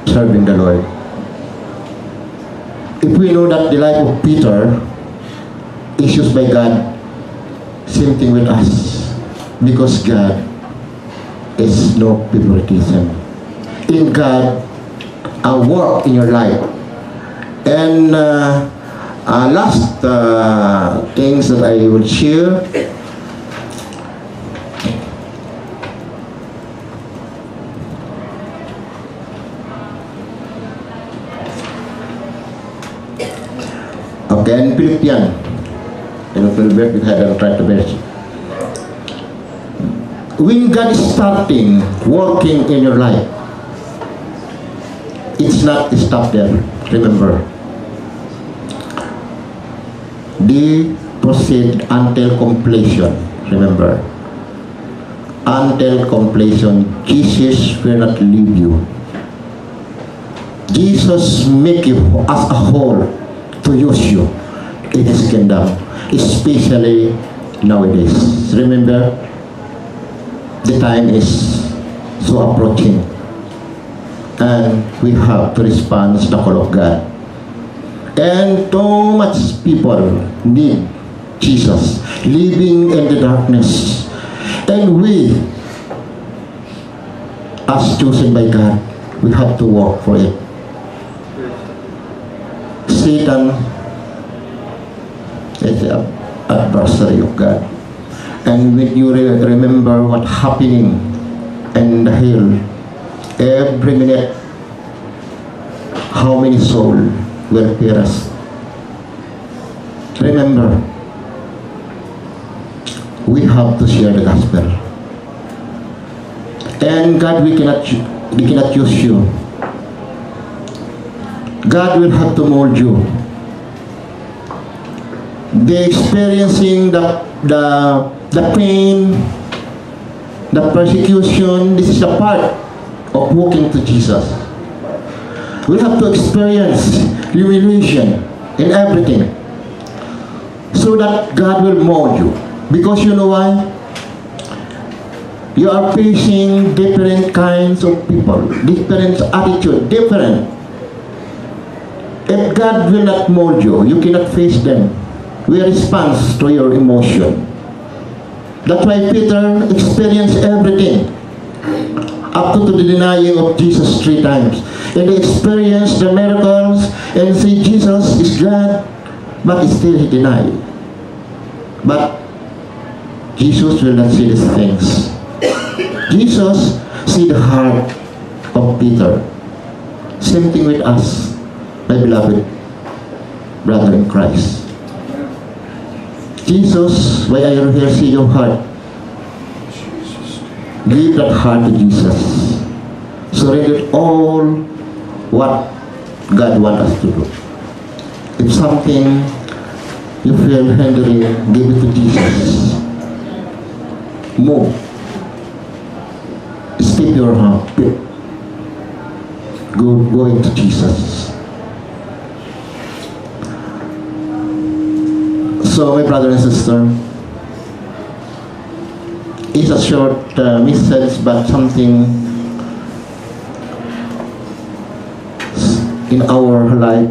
[SPEAKER 2] serving the Lord. If we know that the life of Peter is used by God, same thing with us. Because God is no favoritism. In God, a work in your life. And last things that I will share. Okay, in Philippians, in Philippians, we had a try to verse. When God is starting working in your life, it's not stop there. Remember, they proceed until completion. Remember, until completion, Jesus will not leave you. Jesus make you as a whole to use you in His kingdom, especially nowadays. Remember, the time is so approaching, and we have to respond to the call of God. And too much people need Jesus, living in the darkness, and we, as chosen by God, we have to work for it. Satan is the adversary of God. And when you remember what happening in the hill, every minute, how many souls will perish. Remember, we have to share the gospel. And God, we cannot use you. God will have to mold you. They experiencing the pain, the persecution. This is a part of walking to Jesus. We have to experience humiliation in everything, so that God will mold you. Because you know why? You are facing different kinds of people, different attitude, different. If God will not mold you, you cannot face them. We respond to your emotion. That's why Peter experienced everything, up to the denying of Jesus 3 times. And he experienced the miracles and say Jesus is God, but still he denied. But Jesus will not see these things. Jesus see the heart of Peter. Same thing with us, my beloved brother in Christ. Jesus, why are you here? See your heart. Give that heart to Jesus. Surrender all what God wants us to do. If something you feel hindering, give it to Jesus. Move. Step your heart. Go into Jesus. So, my brother and sister, it's a short message, but something in our life,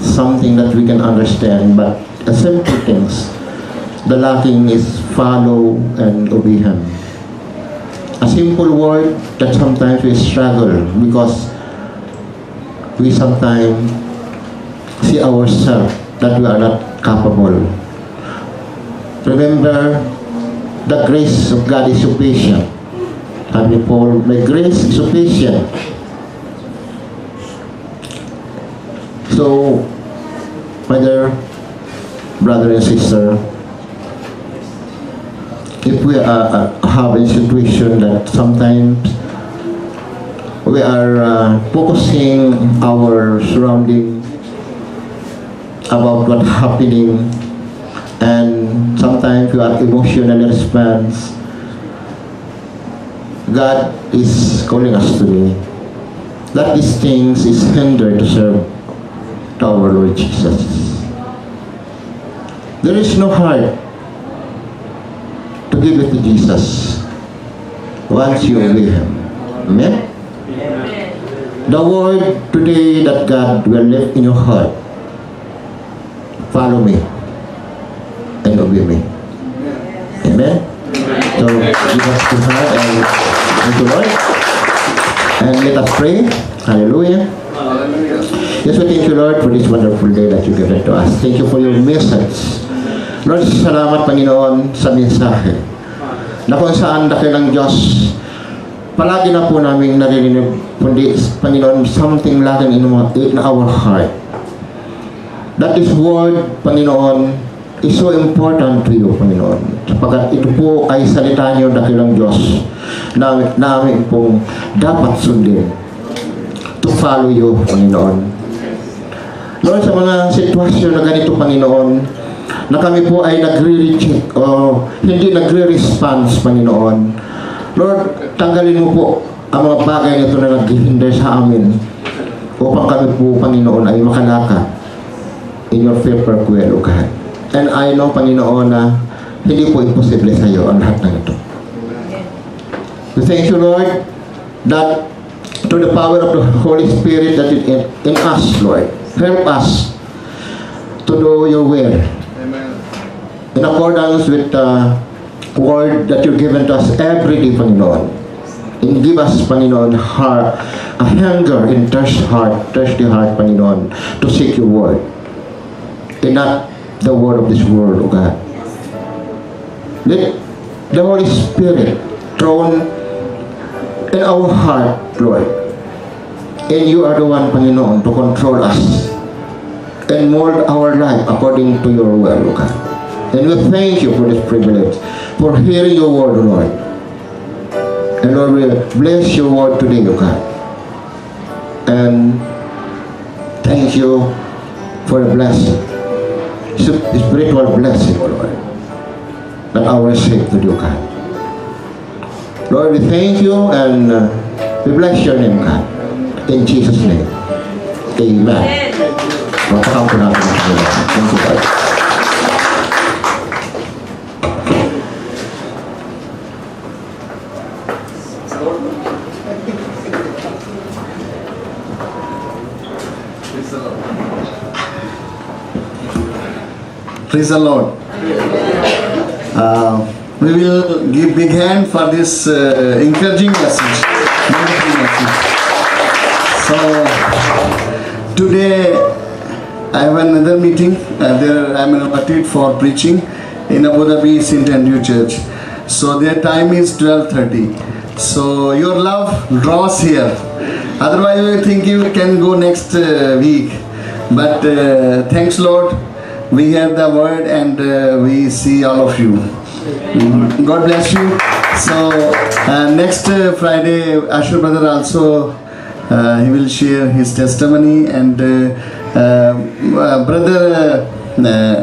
[SPEAKER 2] something that we can understand, but the simple things. The lacking is follow and obey Him. A simple word that sometimes we struggle because we sometimes see ourselves that we are not capable. Remember, the grace of God is sufficient. Happy Paul, my grace is sufficient. So, my dear brother and sister, if we have a situation that sometimes we are focusing our surrounding about what's happening, and sometimes we are emotionally response, God is calling us today that these things is hindered to serve to our Lord Jesus. There is no heart to give it to Jesus once you obey Him. Amen? The word today that God will live in your heart, follow me and obey me. Amen? So give us the heart and thank the Lord. And let us pray. Hallelujah. Yes, we thank you, Lord, for this wonderful day that you given to us. Thank you for your message. Lord, salamat, Panginoon, sa mensahe na kung saan dakilang Diyos, palagi na po namin naririnig, kundi, Panginoon, something lacking in our heart. That is word, Panginoon, is so important to you, Panginoon. Sapagat ito po ay salita niyo, dakilang Diyos, namin pong dapat sundin to follow you, Panginoon. Lord, sa mga sitwasyon na ganito, Panginoon, na kami po ay nagre-reject o hindi nagre-response, Panginoon. Lord, tanggalin mo po ang mga bagay na ito na naghihinder sa amin upang kami po, Panginoon, ay makalaka in your perfect will, O God. And I know, Panginoon, na hindi po imposible sa iyo ang lahat ng ito. We thank you, Lord, that through the power of the Holy Spirit that is in us, Lord, help us to do your will. In accordance with the word that you've given to us every day, Panginoon. And give us, Panginoon, heart, a hunger and thirsty heart, Panginoon, to seek your word. And not the word of this world, O God. Let the Holy Spirit thrown in our heart, Lord, And you are the one, Panginoon, to control us and mold our life according to your will, O God. And we thank you for this privilege, for hearing your word, O Lord. And Lord, we bless your word today, O God. And thank you for the blessing, spiritual blessing, O Lord, that I will receive to you, God. Lord, we thank you and we bless your name, God. In Jesus' name. Amen. Mapakam po natin ang Panginoon. Thank you, God.
[SPEAKER 3] Praise the Lord. We will give big hand for this encouraging message. Wonderful message. So today I have another meeting. There I am invited for preaching in Abu Dhabi St. Andrew Church. So their time is 12:30. So your love draws here. Otherwise we think you can go next week. But thanks Lord. We hear the word and we see all of you. God bless you. So next Friday, Ashur brother also he will share his testimony, and brother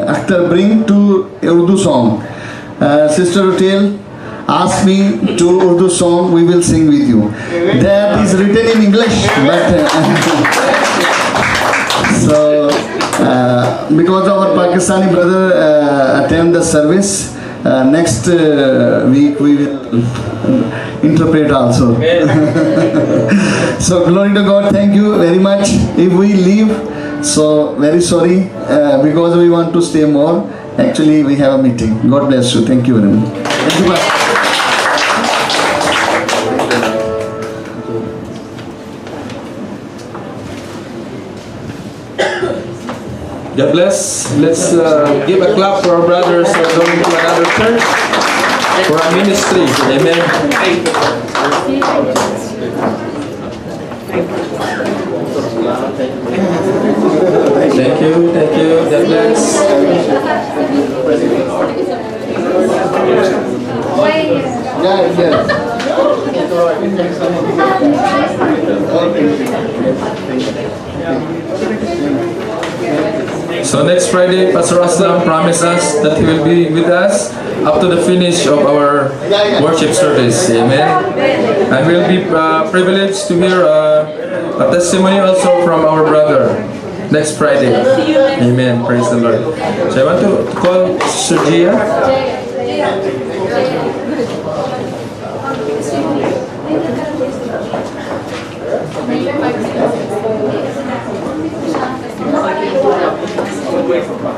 [SPEAKER 3] Akhtar bring to Urdu song. Sister Hotel asked me to Urdu song. We will sing with you. That is written in English, but so. Because our Pakistani brother attend the service, next week we will interpret also. So glory to God, thank you very much. If we leave, so very sorry, because we want to stay more. Actually we have a meeting. God bless you. Thank you very much. Thank you, Pastor.
[SPEAKER 4] God bless. Let's give a clap for our brothers who are going to another church for our ministry. Amen. Thank you. Thank you. God bless. So next Friday, Pastor Aslam promised us that he will be with us up to the finish of our worship service. Amen. And we'll be privileged to hear a testimony also from our brother next Friday. Amen. Praise the Lord. So I want to call Sergia.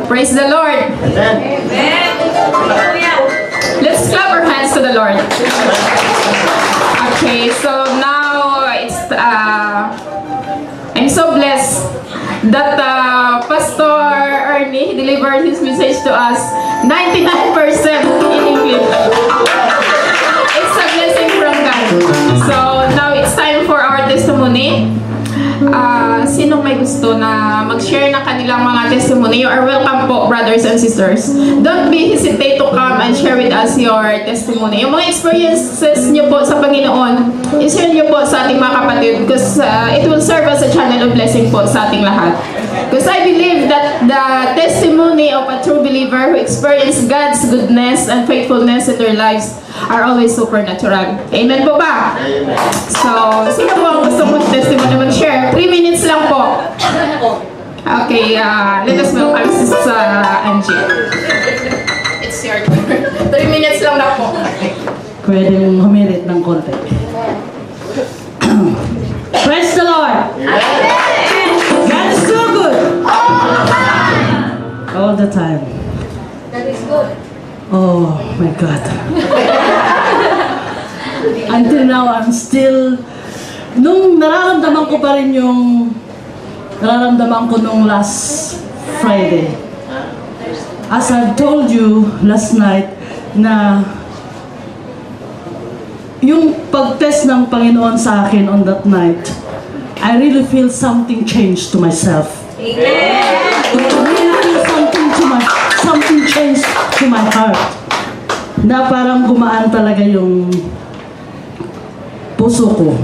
[SPEAKER 5] Praise the Lord. Amen. Let's clap our hands to the Lord. Okay, so now it's I'm so blessed that Pastor Ernie delivered his message to us 99% in English. It's a blessing from God. So now it's time for our testimony. Sinong may gusto na mag-share ng kanilang mga testimony, you are welcome po, brothers and sisters. Don't be hesitate to come and share with us your testimony. Yung mga experiences nyo po sa Panginoon, i-share nyo po sa ating mga kapatid because it will serve as a channel of blessing po sa ating lahat. Because I believe that the testimony of a true believer who experienced God's goodness and faithfulness in their lives are always supernatural. Amen po ba? Amen. So, sino po ang gusto mong testimony mag-share? 3 minutes lang po. Okay, let us welcome Sis Angie. It's your turn. 3 minutes lang na po.
[SPEAKER 6] Pwedeng humirit ng konti. Praise the Lord! God is so good! All the time.
[SPEAKER 5] That is good.
[SPEAKER 6] Oh my God. Until now, I'm still... Nung nararamdaman ko pa rin yung... Nararamdaman ko nung last Friday. As I told you last night na yung pag-test ng Panginoon sa akin on that night, I really feel something changed to myself. I really feel something changed to my heart. Na parang gumaan talaga yung puso ko.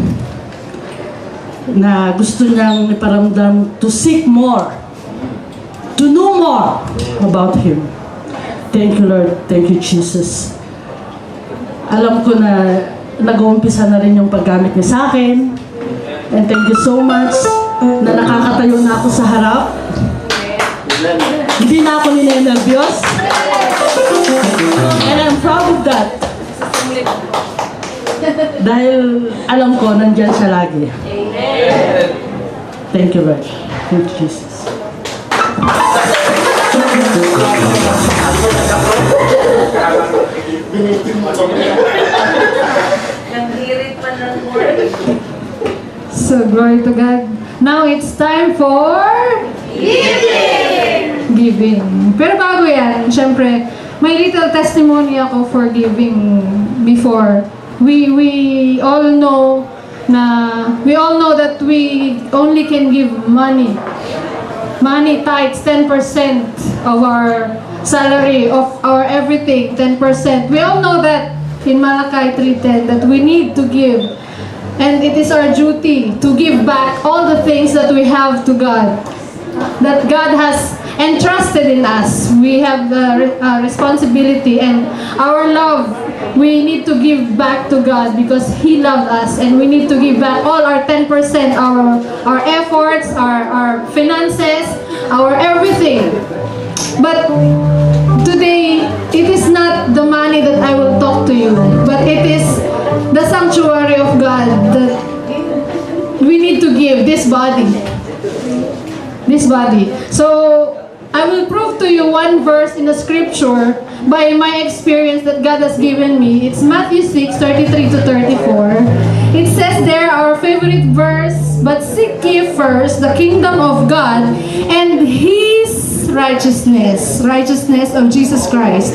[SPEAKER 6] Na gusto niyang iparamdam to seek more, to know more about Him. Thank you, Lord. Thank you, Jesus. Alam ko na nag-uumpisa na rin yung paggamit niya sa akin. And thank you so much na nakakatayo na ako sa harap. Hindi na ako ninenervyos. And I'm proud of that. Dahil alam ko, nandyan siya lagi. Thank you, Lord. Thank you, Jesus.
[SPEAKER 7] So, glory to God. Now it's time for giving. Pero bago yan, syempre, may little testimony ako for giving before. We all know that we only can give money. Money tithes 10% of our salary, of our everything, 10%. We all know that in Malachi 3:10 that we need to give. And it is our duty to give back all the things that we have to God, that God has entrusted in us. We have the responsibility and our love. We need to give back to God because He loved us, and we need to give back all our 10%, our efforts, our finances, our everything. But today, it is not the money that I will talk to you, but it is the sanctuary of God that we need to give, this body. This body. So, I will prove to you one verse in the scripture by my experience that God has given me. It's Matthew 6:33 to 34. It says there, our favorite verse, but seek ye first the kingdom of God and His righteousness of Jesus Christ.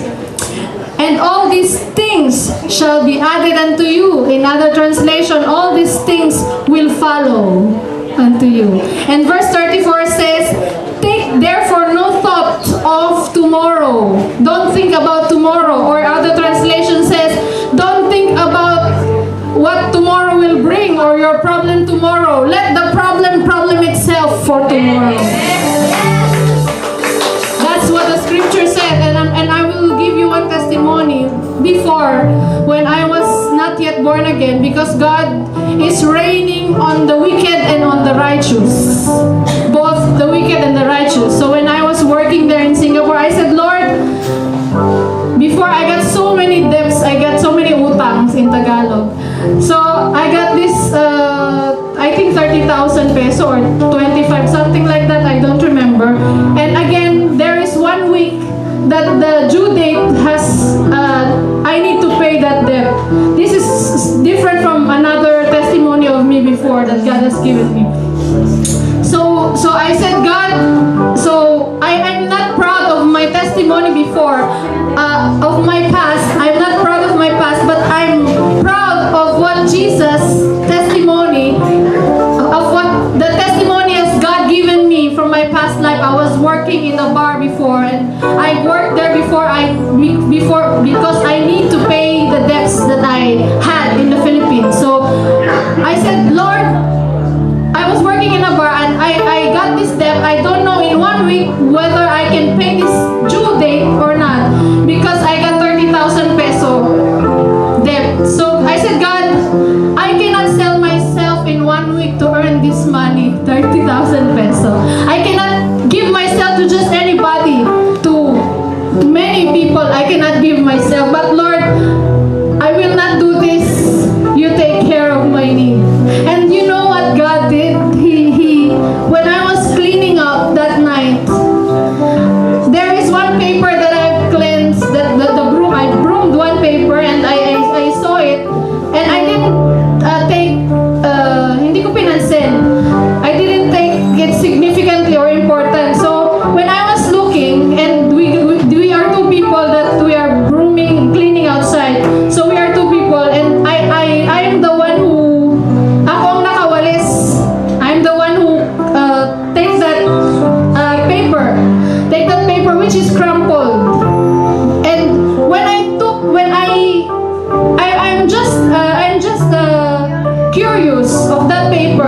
[SPEAKER 7] And all these things shall be added unto you. In other translation, all these things will follow unto you. And verse 34 says, take therefore no thought of tomorrow. Don't think about tomorrow. Or other translation says, don't think about what tomorrow will bring or your problem tomorrow. Let the problem itself for tomorrow. That's what the scripture said. And I will give you one testimony before, when I was not yet born again, because God is reigning on the wicked and on the righteous, both the wicked and the righteous. So when I was working there in Singapore, I said, Lord, before I got so many debts, I got so many utangs in Tagalog. So I got this, I think 30,000 peso or 25, something like that, I don't remember. And again, there is 1 week that the due date has, I need to pay that debt. This is different from another testimony of me before that God has given me. So I said, God, so I'm not proud of my testimony before, of my past. I'm not proud of my past, but I'm proud of what Jesus' testimony, of what the testimony has God given me from my past life. I was working in a bar before, and I worked there before because I need to pay the debts that I had in the Philippines. So I said, Lord, I was working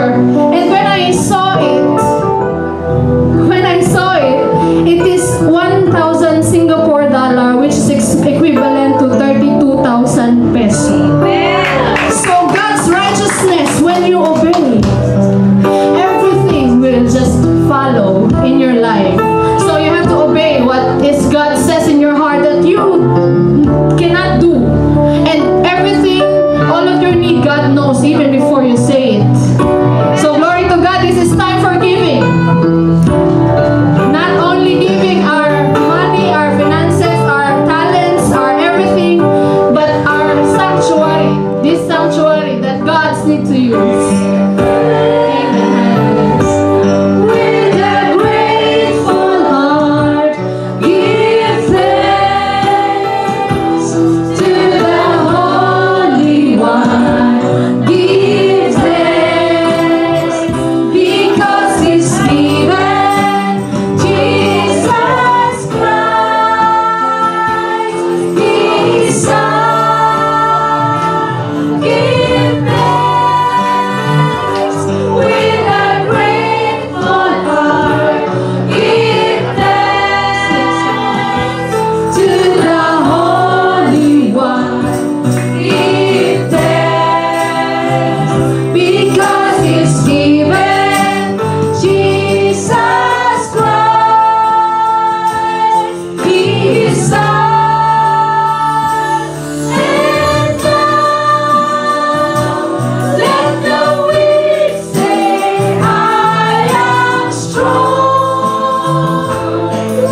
[SPEAKER 7] picture, and when I saw it, it is 1,000 Singapore dollar, which is equivalent to 32,000 peso. So God's righteousness, when you obey, everything will just follow in your life. So you have to obey what is God says in your heart that you cannot do. And everything, all of your need, God knows even before you say it. So glory to God, this is time for giving. Not only giving our money, our finances, our talents, our everything, but our sanctuary, this sanctuary that God needs to use. With a grateful heart, give thanks to the Holy One. Give thanks because He's given Jesus Christ, His Son. Give thanks with a grateful heart. Give thanks to the Holy One. Give thanks because He's given Jesus Christ, His Son. And now let the weak say, I am strong.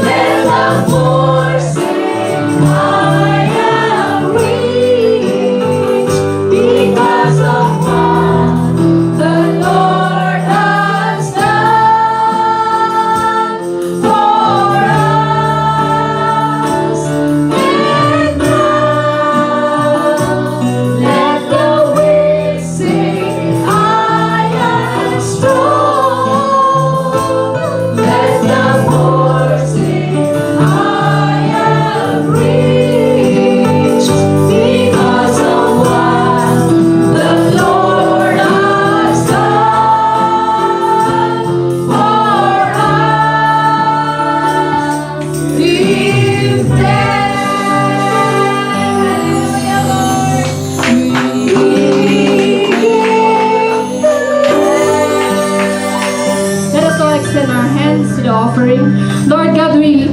[SPEAKER 7] Let the poor say, I am rich because of what the Lord has done for us. And now let the weak say, I am strong. Let the poor say, I am rich because of what the Lord has done for us. Give thanks. Let us all extend our hands to the offering. Lord God, we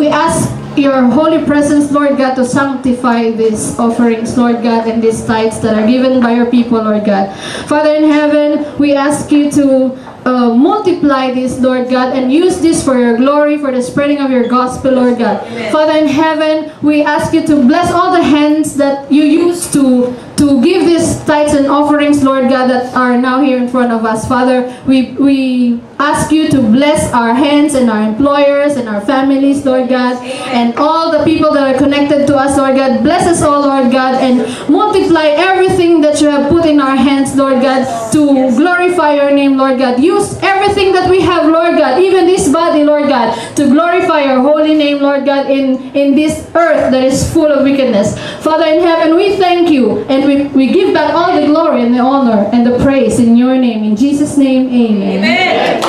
[SPEAKER 7] ask your holy presence, Lord God, to sanctify these offerings, Lord God, and these tithes that are given by your people, Lord God. Father in heaven, we ask you to multiply this, Lord God, and use this for your glory, for the spreading of your gospel, Lord God. Father in heaven, we ask you to bless all the hands that you use to give these tithes and offerings, Lord God, that are now here in front of us. Father, we ask you to bless our hands and our employers and our families, Lord God, and all the people that are connected to us, Lord God. Bless us all, Lord God, and multiply everything that you have put in our hands, Lord God, to glorify your name, Lord God. Use everything that we have, Lord God, even this body, Lord God, to glorify your holy name, Lord God, in this earth that is full of wickedness. Father in heaven, we thank you, and we give back all the glory and the honor and the praise in your name. In Jesus' name, amen.
[SPEAKER 5] Amen.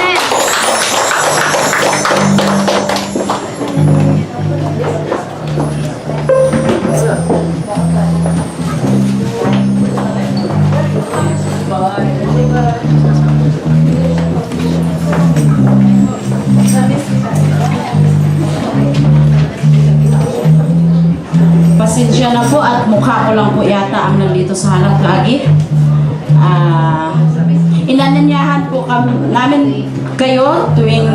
[SPEAKER 1] Pasensya na po at mukha ko lang po yata ang nandito sa harap lagi. Inananyahan po namin kayo tuwing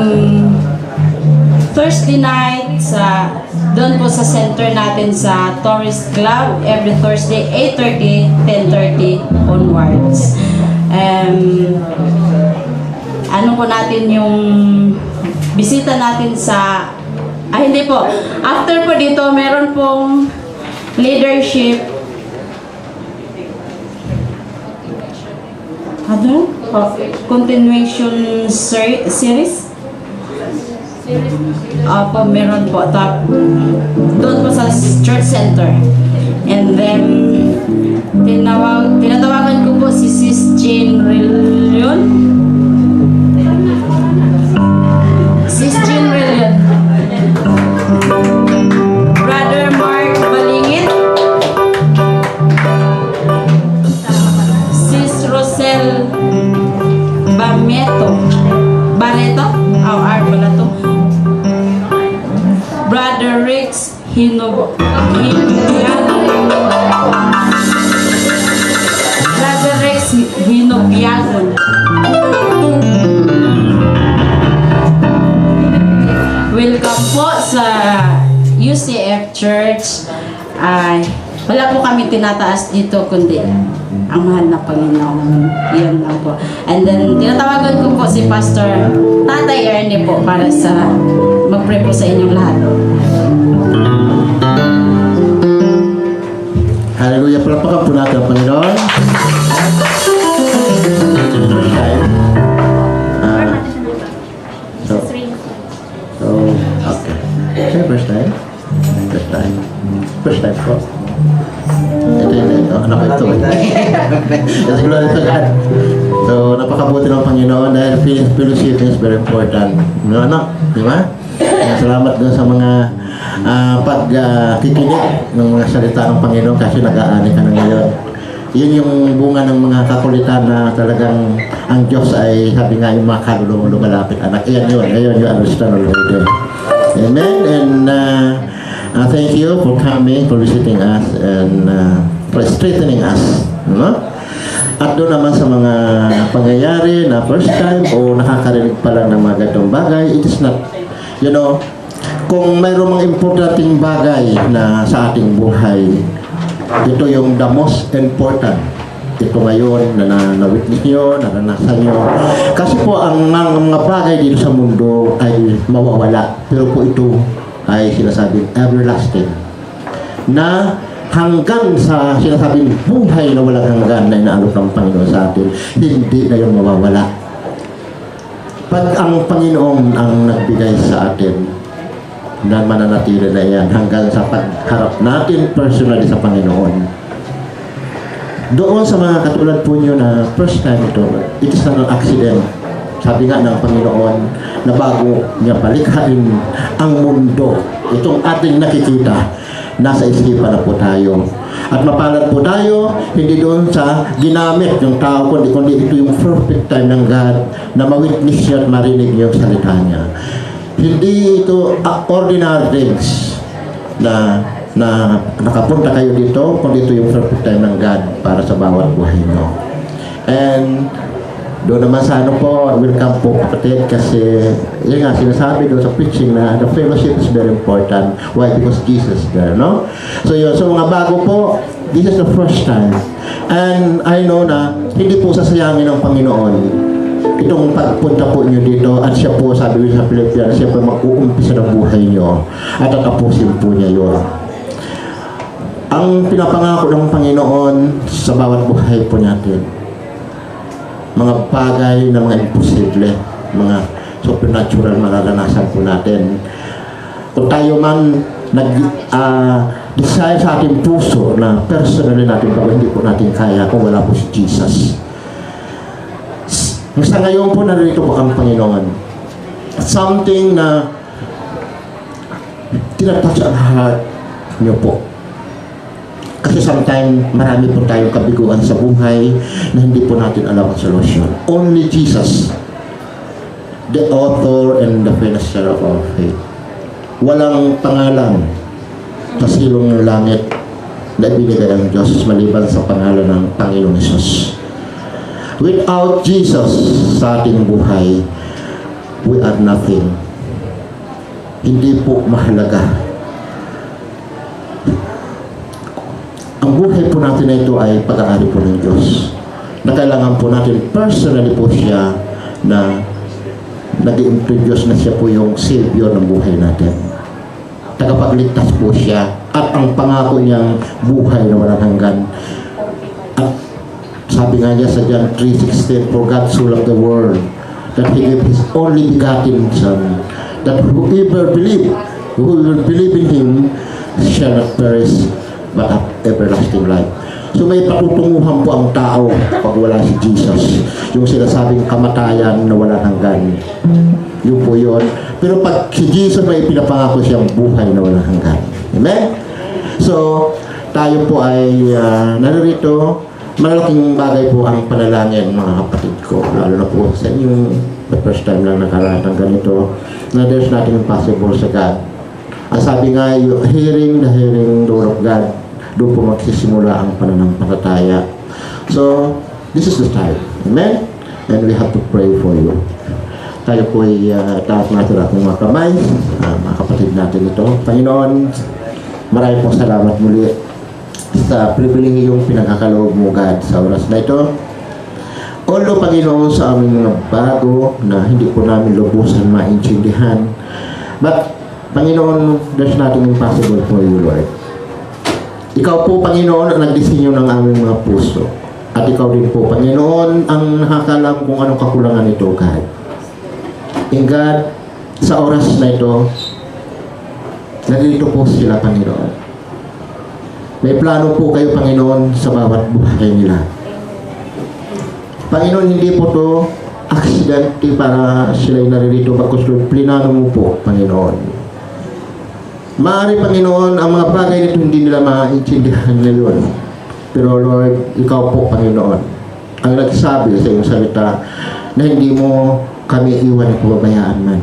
[SPEAKER 1] Thursday night doon po sa center natin sa Tourist Club every Thursday 8:30, 10:30 onwards. Ano po natin yung bisita natin sa hindi po. After po dito meron pong leadership continuation series. Po, meron po. Doon po sa church center. And then, tinatawagan ko po si Sis Jane Wala po kami tinataas dito, kundi ang mahal na Panginoon. Yan lang po. And then, tinatawagan ko po si Pastor Tatay Ernie po para sa mag-pray po sa inyong lahat.
[SPEAKER 2] Hallelujah. Palapakan po natin ang Panginoon. Okay. Okay, first time. First time po. Ito. Anak ko ito. Yes, glory to God. So, napakabuti ng Panginoon dahil fellowship is very important. Anak, di ba? Salamat doon sa mga pagkikinig ng mga salita ng Panginoon kasi nag-aani ka na ngayon. Yun yung bunga ng mga kakulitan na talagang ang Diyos ay sabi nga yung mga kaluluwa lumalapit anak. Iyan yun. Ngayon you understand already. Amen. And thank you for coming, for visiting us, and for strengthening us. No? At doon naman sa mga pangyayari na first time o nakakarinig pa lang ng mga ganitong bagay, it is not, you know, kung mayroong mga importanteng bagay na sa ating buhay, ito yung the most important. Ito ngayon na na-witness nyo, naranasan nyo. Kasi po ang mga bagay dito sa mundo ay mawawala. Pero po ito ay sinasabing everlasting. Na hanggang sa sinasabing buhay na walang hanggan na inaalok ng Panginoon sa atin, hindi na yung mawawala. Pag ang Panginoon ang nagbigay sa atin, na mananatili na yan hanggang sa pagharap natin personally sa Panginoon. Doon sa mga katulad po nyo na first time ito, it is not an accident. Sabi nga ng Panginoon na bago niya palikhain ang mundo, itong ating nakikita, nasa isipan na po tayo. At mapalad po tayo, hindi doon sa ginamit yung tao, kundi ito yung perfect time ng God na ma-witness niya at marinig niya yung salita niya. Hindi ito ordinary things na nakapunta kayo dito, kundi ito yung perfect time ng God para sa bawat buhay nyo. And doon naman sa ano po, welcome po kapatid kasi yun nga sinasabi doon sa preaching na the fellowship is very important. Why? Because Jesus there, no? So yun, so mga bago po, this is the first time. And I know na hindi po sasayangin ng Panginoon itong pagpunta po nyo dito at siya po sabi sa Pilipinas, siya po mag-uumpisa ng buhay nyo at tatapusin po niya yun. Ang pinapangako ng Panginoon sa bawat buhay po natin, mga bagay na mga imposible, mga supernatural mararanasan po natin. Kung tayo man nag-desire sa ating puso na personally natin pag hindi po natin kaya kung wala po si Jesus. Sa ngayon po narito po ang Panginoon. Something na tinatouch ang heart niyo po. Kasi sometimes marami po tayong kabiguan sa buhay na hindi po natin alam ang solution. Only Jesus, the author and the finisher of our faith. Walang pangalan sa silong ng langit na ibinigay ang Diyos maliban sa pangalan ng Panginoon Jesus. Without Jesus sa ating buhay, we are nothing. Hindi po mahalaga. Ang buhay po natin na ito ay pag-aari po ng Diyos. Na kailangan po natin personally po siya na nag-introduce na siya po yung Savior ng buhay natin. Tagapagligtas po siya at ang pangako niyang buhay na walang hanggan. At sabi nga niya sa John 3:16, for God so loved the world that He gave His only begotten Son, that whoever will believe in Him shall not perish but have everlasting life. So may patutunguhan po ang tao pag wala si Jesus. Yung sinasabing kamatayan na walang hanggan. Yun po yun. Pero pag si Jesus may pinapangako siyang buhay na walang hanggan. Amen? So, tayo po ay narito. Malaking bagay po ang panalangin mga kapatid ko. Lalo na po sa inyong the first time lang nakaranas ng ganito na there's nothing impossible sa God. Ang sabi nga, hearing the word of God, doon po magsisimula ang pananampalataya. So, this is the time. Amen? And we have to pray for you. Tayo po ay taas natin ating mga kamay, mga kapatid natin ito. Panginoon, maraming po salamat muli sa pribilehiyong pinagkakaloob mo, God, sa oras na ito. Although, Panginoon, sa aming mga bago na hindi po namin lubusan maintindihan, but, Panginoon, there's nothing impossible for you, Lord. Ikaw po, Panginoon, ang nagdisenyo ng aming mga puso. At ikaw din po, Panginoon, ang nakakalam kung anong kakulangan nito, God. And God, sa oras na ito, narito po sila, Panginoon. May plano po kayo, Panginoon, sa bawat buhay nila. Panginoon, hindi po to aksidente para sila'y naririto, bagkus Lord, plinano mo po, Panginoon. Maaari, Panginoon, ang mga bagay nito hindi nila maintindihan ngayon. Pero Lord, ikaw po, Panginoon, ang nagsabi sa iyong salita na hindi mo kami iwan at pababayaan man.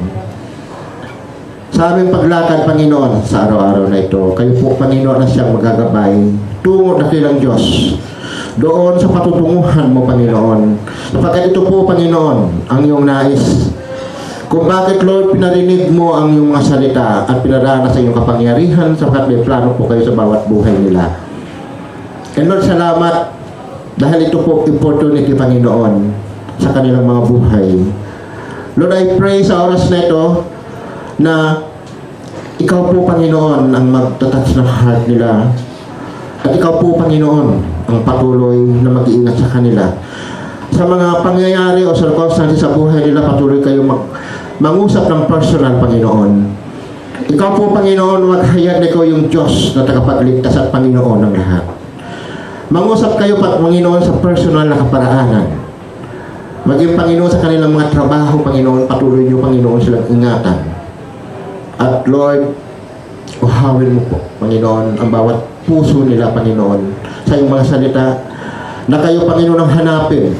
[SPEAKER 2] Sa aming paglakad, Panginoon, sa araw-araw na ito, kayo po, Panginoon, ang siyang magagabay tungo na kilang Diyos. Doon sa patutunguhan mo, Panginoon. Sapagkat ito po, Panginoon, ang iyong nais. Kung bakit, Lord, pinarinig mo ang iyong mga salita at pinarana sa iyong kapangyarihan sapagkat may plano po kayo sa bawat buhay nila. And Lord, salamat dahil ito po opportunity, Panginoon, sa kanilang mga buhay. Lord, I pray sa oras na ito na ikaw po, Panginoon, ang magtatouch ng heart nila. At ikaw po, Panginoon, ang patuloy na mag-iingat sa kanila. Sa mga pangyayari o circumstances sa buhay nila, patuloy kayo mangusap ng personal, Panginoon. Ikaw po, Panginoon, maghayag na ikaw yung Diyos na tagapagligtas at Panginoon ng lahat. Mangusap kayo, Panginoon, sa personal na kaparaanan. Maging, Panginoon, sa kanilang mga trabaho, Panginoon, patuloy niyo, Panginoon, silang ingatan. At Lord, uhawin mo po, Panginoon, ang bawat puso nila, Panginoon, sa iyong mga salita, na kayo, Panginoon, ang hanapin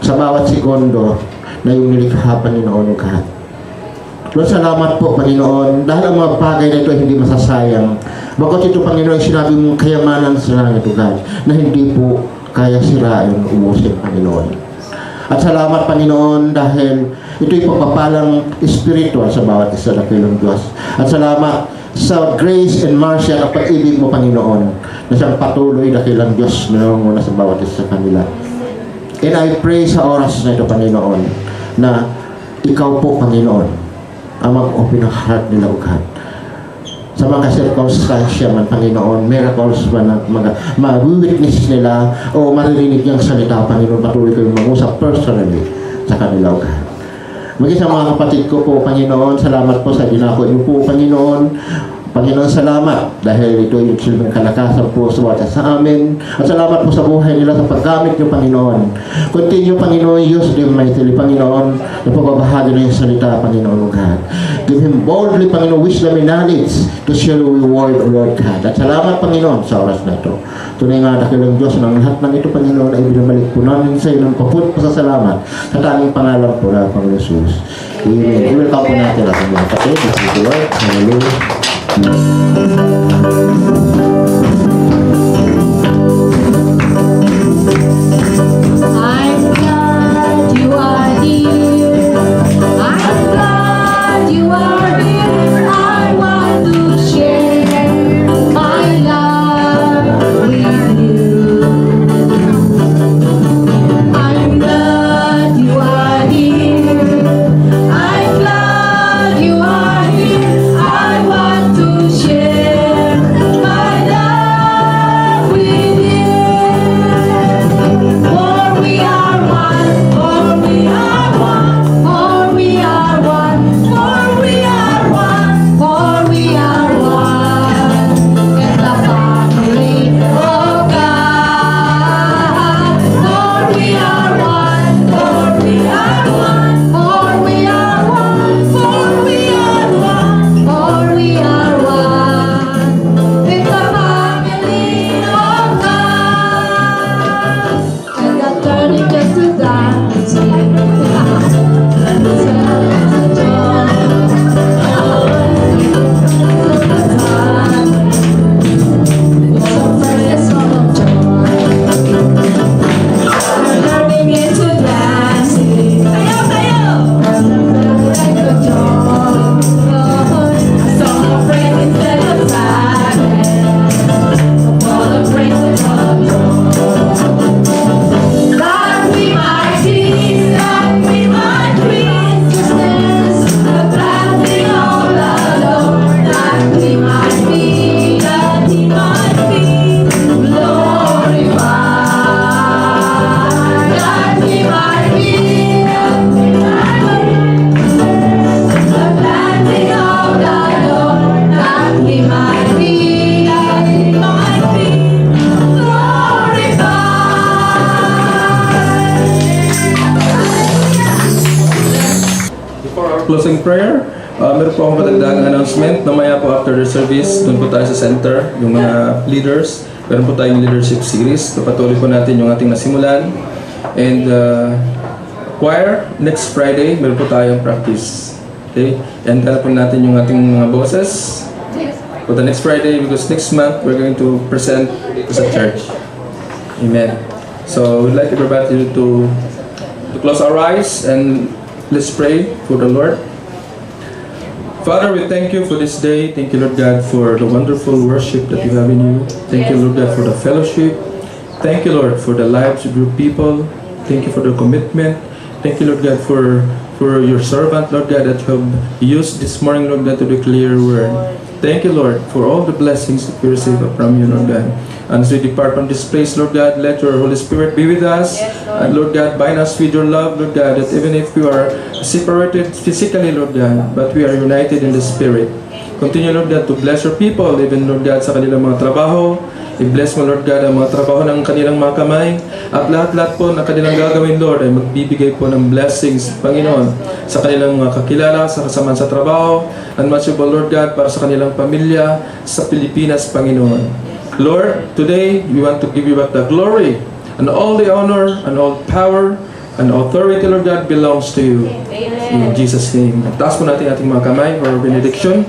[SPEAKER 2] sa bawat segundo na yung nilikha, Panginoon, ng kahat. Lord, salamat po, Panginoon, dahil ang mga bagay na ito ay hindi masasayang. Bakit ito, Panginoon, sinabi mong kayamanan sa langit, God, na hindi po kaya sirain, umusin, Panginoon. At salamat, Panginoon, dahil ito'y pagpapalang espiritual sa bawat isa na kilong Diyos. At salamat sa grace and mercy at pag-ibig mo, Panginoon, na siyang patuloy na kilang Diyos na nangunguna sa bawat isa sa kanila. And I pray sa oras na ito, Panginoon, na ikaw po, Panginoon, ang mag-open ng heart nila, God. Sa mga circumstansya man, Panginoon, miracles man, ma-witness nila o maririnig niyang salita, Panginoon, patuloy kayong mangusap personally sa kanila, God. Maging sa mga kapatid ko po, Panginoon, salamat po sa ginako niyo po, Panginoon. Panginoon, salamat dahil ito yung silbing kalakasan po sa amin. At salamat po sa buhay nila sa paggamit niyo, Panginoon. Continue, Panginoon, use them mightily, Panginoon, na pagbabahagi na yung salita, Panginoon, God. Give him boldly, Panginoon, wisdom and knowledge to share your word, Lord God. At salamat, Panginoon, sa oras na ito. Tunay nga, dakilang Diyos, ng lahat ng ito, Panginoon, ay binabalik po namin sa iyo ng kaput pa sa salamat sa tanging pangalan po na Panginoon Jesus. Amen. I-welcome po natin ang mga kapatid. Thank you, Lord. Hallelujah.
[SPEAKER 7] I'm glad you are here. I'm glad you are here. I want to share my love with you. I'm glad you are here. I'm glad you are here. I want to share my
[SPEAKER 4] closing prayer, meron po akong patagdagang announcement. Mamaya po after the service, doon po tayo sa center, yung mga leaders. Meron po tayong leadership series. Patuloy po natin yung ating nasimulan. And choir, next Friday, meron po tayong practice. Okay? And po natin yung ating mga bosses for the next Friday because next month we're going to present to the church. Amen. So we'd like everybody to close our eyes and let's pray for the Lord. Father, we thank you for this day. Thank you, Lord God, for the wonderful worship that we have in you. Thank you, Lord God, for the fellowship. Thank you, Lord, for the lives of your people. Thank you for the commitment. Thank you, Lord God, for your servant, Lord God, that you have used this morning, Lord God, to declare your word. Thank you, Lord, for all the blessings that we receive from you, Lord God. And as we depart from this place, Lord God, let your Holy Spirit be with us. And Lord God, bind us with your love, Lord God, that even if we are separated physically, Lord God, but we are united in the Spirit. Continue, Lord God, to bless your people, even, Lord God, sa kanilang mga trabaho. I-bless mo, Lord God, ang mga trabaho ng kanilang mga kamay. At lahat-lahat po na kanilang gagawin, Lord, ay magbibigay po ng blessings, Panginoon, sa kanilang mga kakilala, sa kasamaan sa trabaho, and much of all, Lord God, para sa kanilang pamilya, sa Pilipinas, Panginoon. Lord, today, we want to give you back the glory, and all the honor, and all power, and authority, Lord God, belongs to you. In Jesus' name. Taas po natin ating mga kamay for benediction.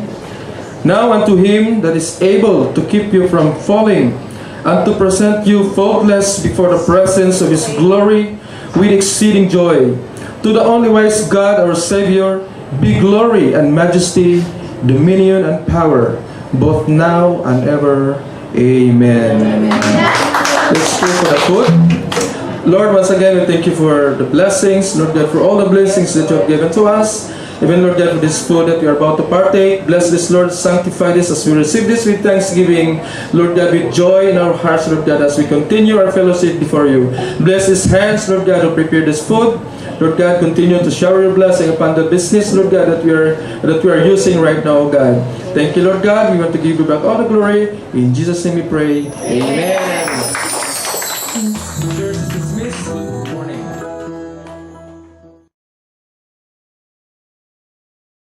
[SPEAKER 4] Now unto him that is able to keep you from falling, and to present you faultless before the presence of his glory with exceeding joy. To the only wise God, our Savior, be glory and majesty, dominion and power, both now and ever. Amen. Let's pray for the food. Lord, once again, we thank you for the blessings. Lord God, for all the blessings that you have given to us. Even, Lord God, for this food that we are about to partake. Bless this, Lord. Sanctify this as we receive this with thanksgiving. Lord God, with joy in our hearts, Lord God, as we continue our fellowship before you. Bless these hands, Lord God, who prepare this food. Lord God, continue to shower your blessing upon the business, Lord God, that we are using right now, God. Thank you, Lord God. We want to give you back all the glory. In Jesus' name we pray. Amen.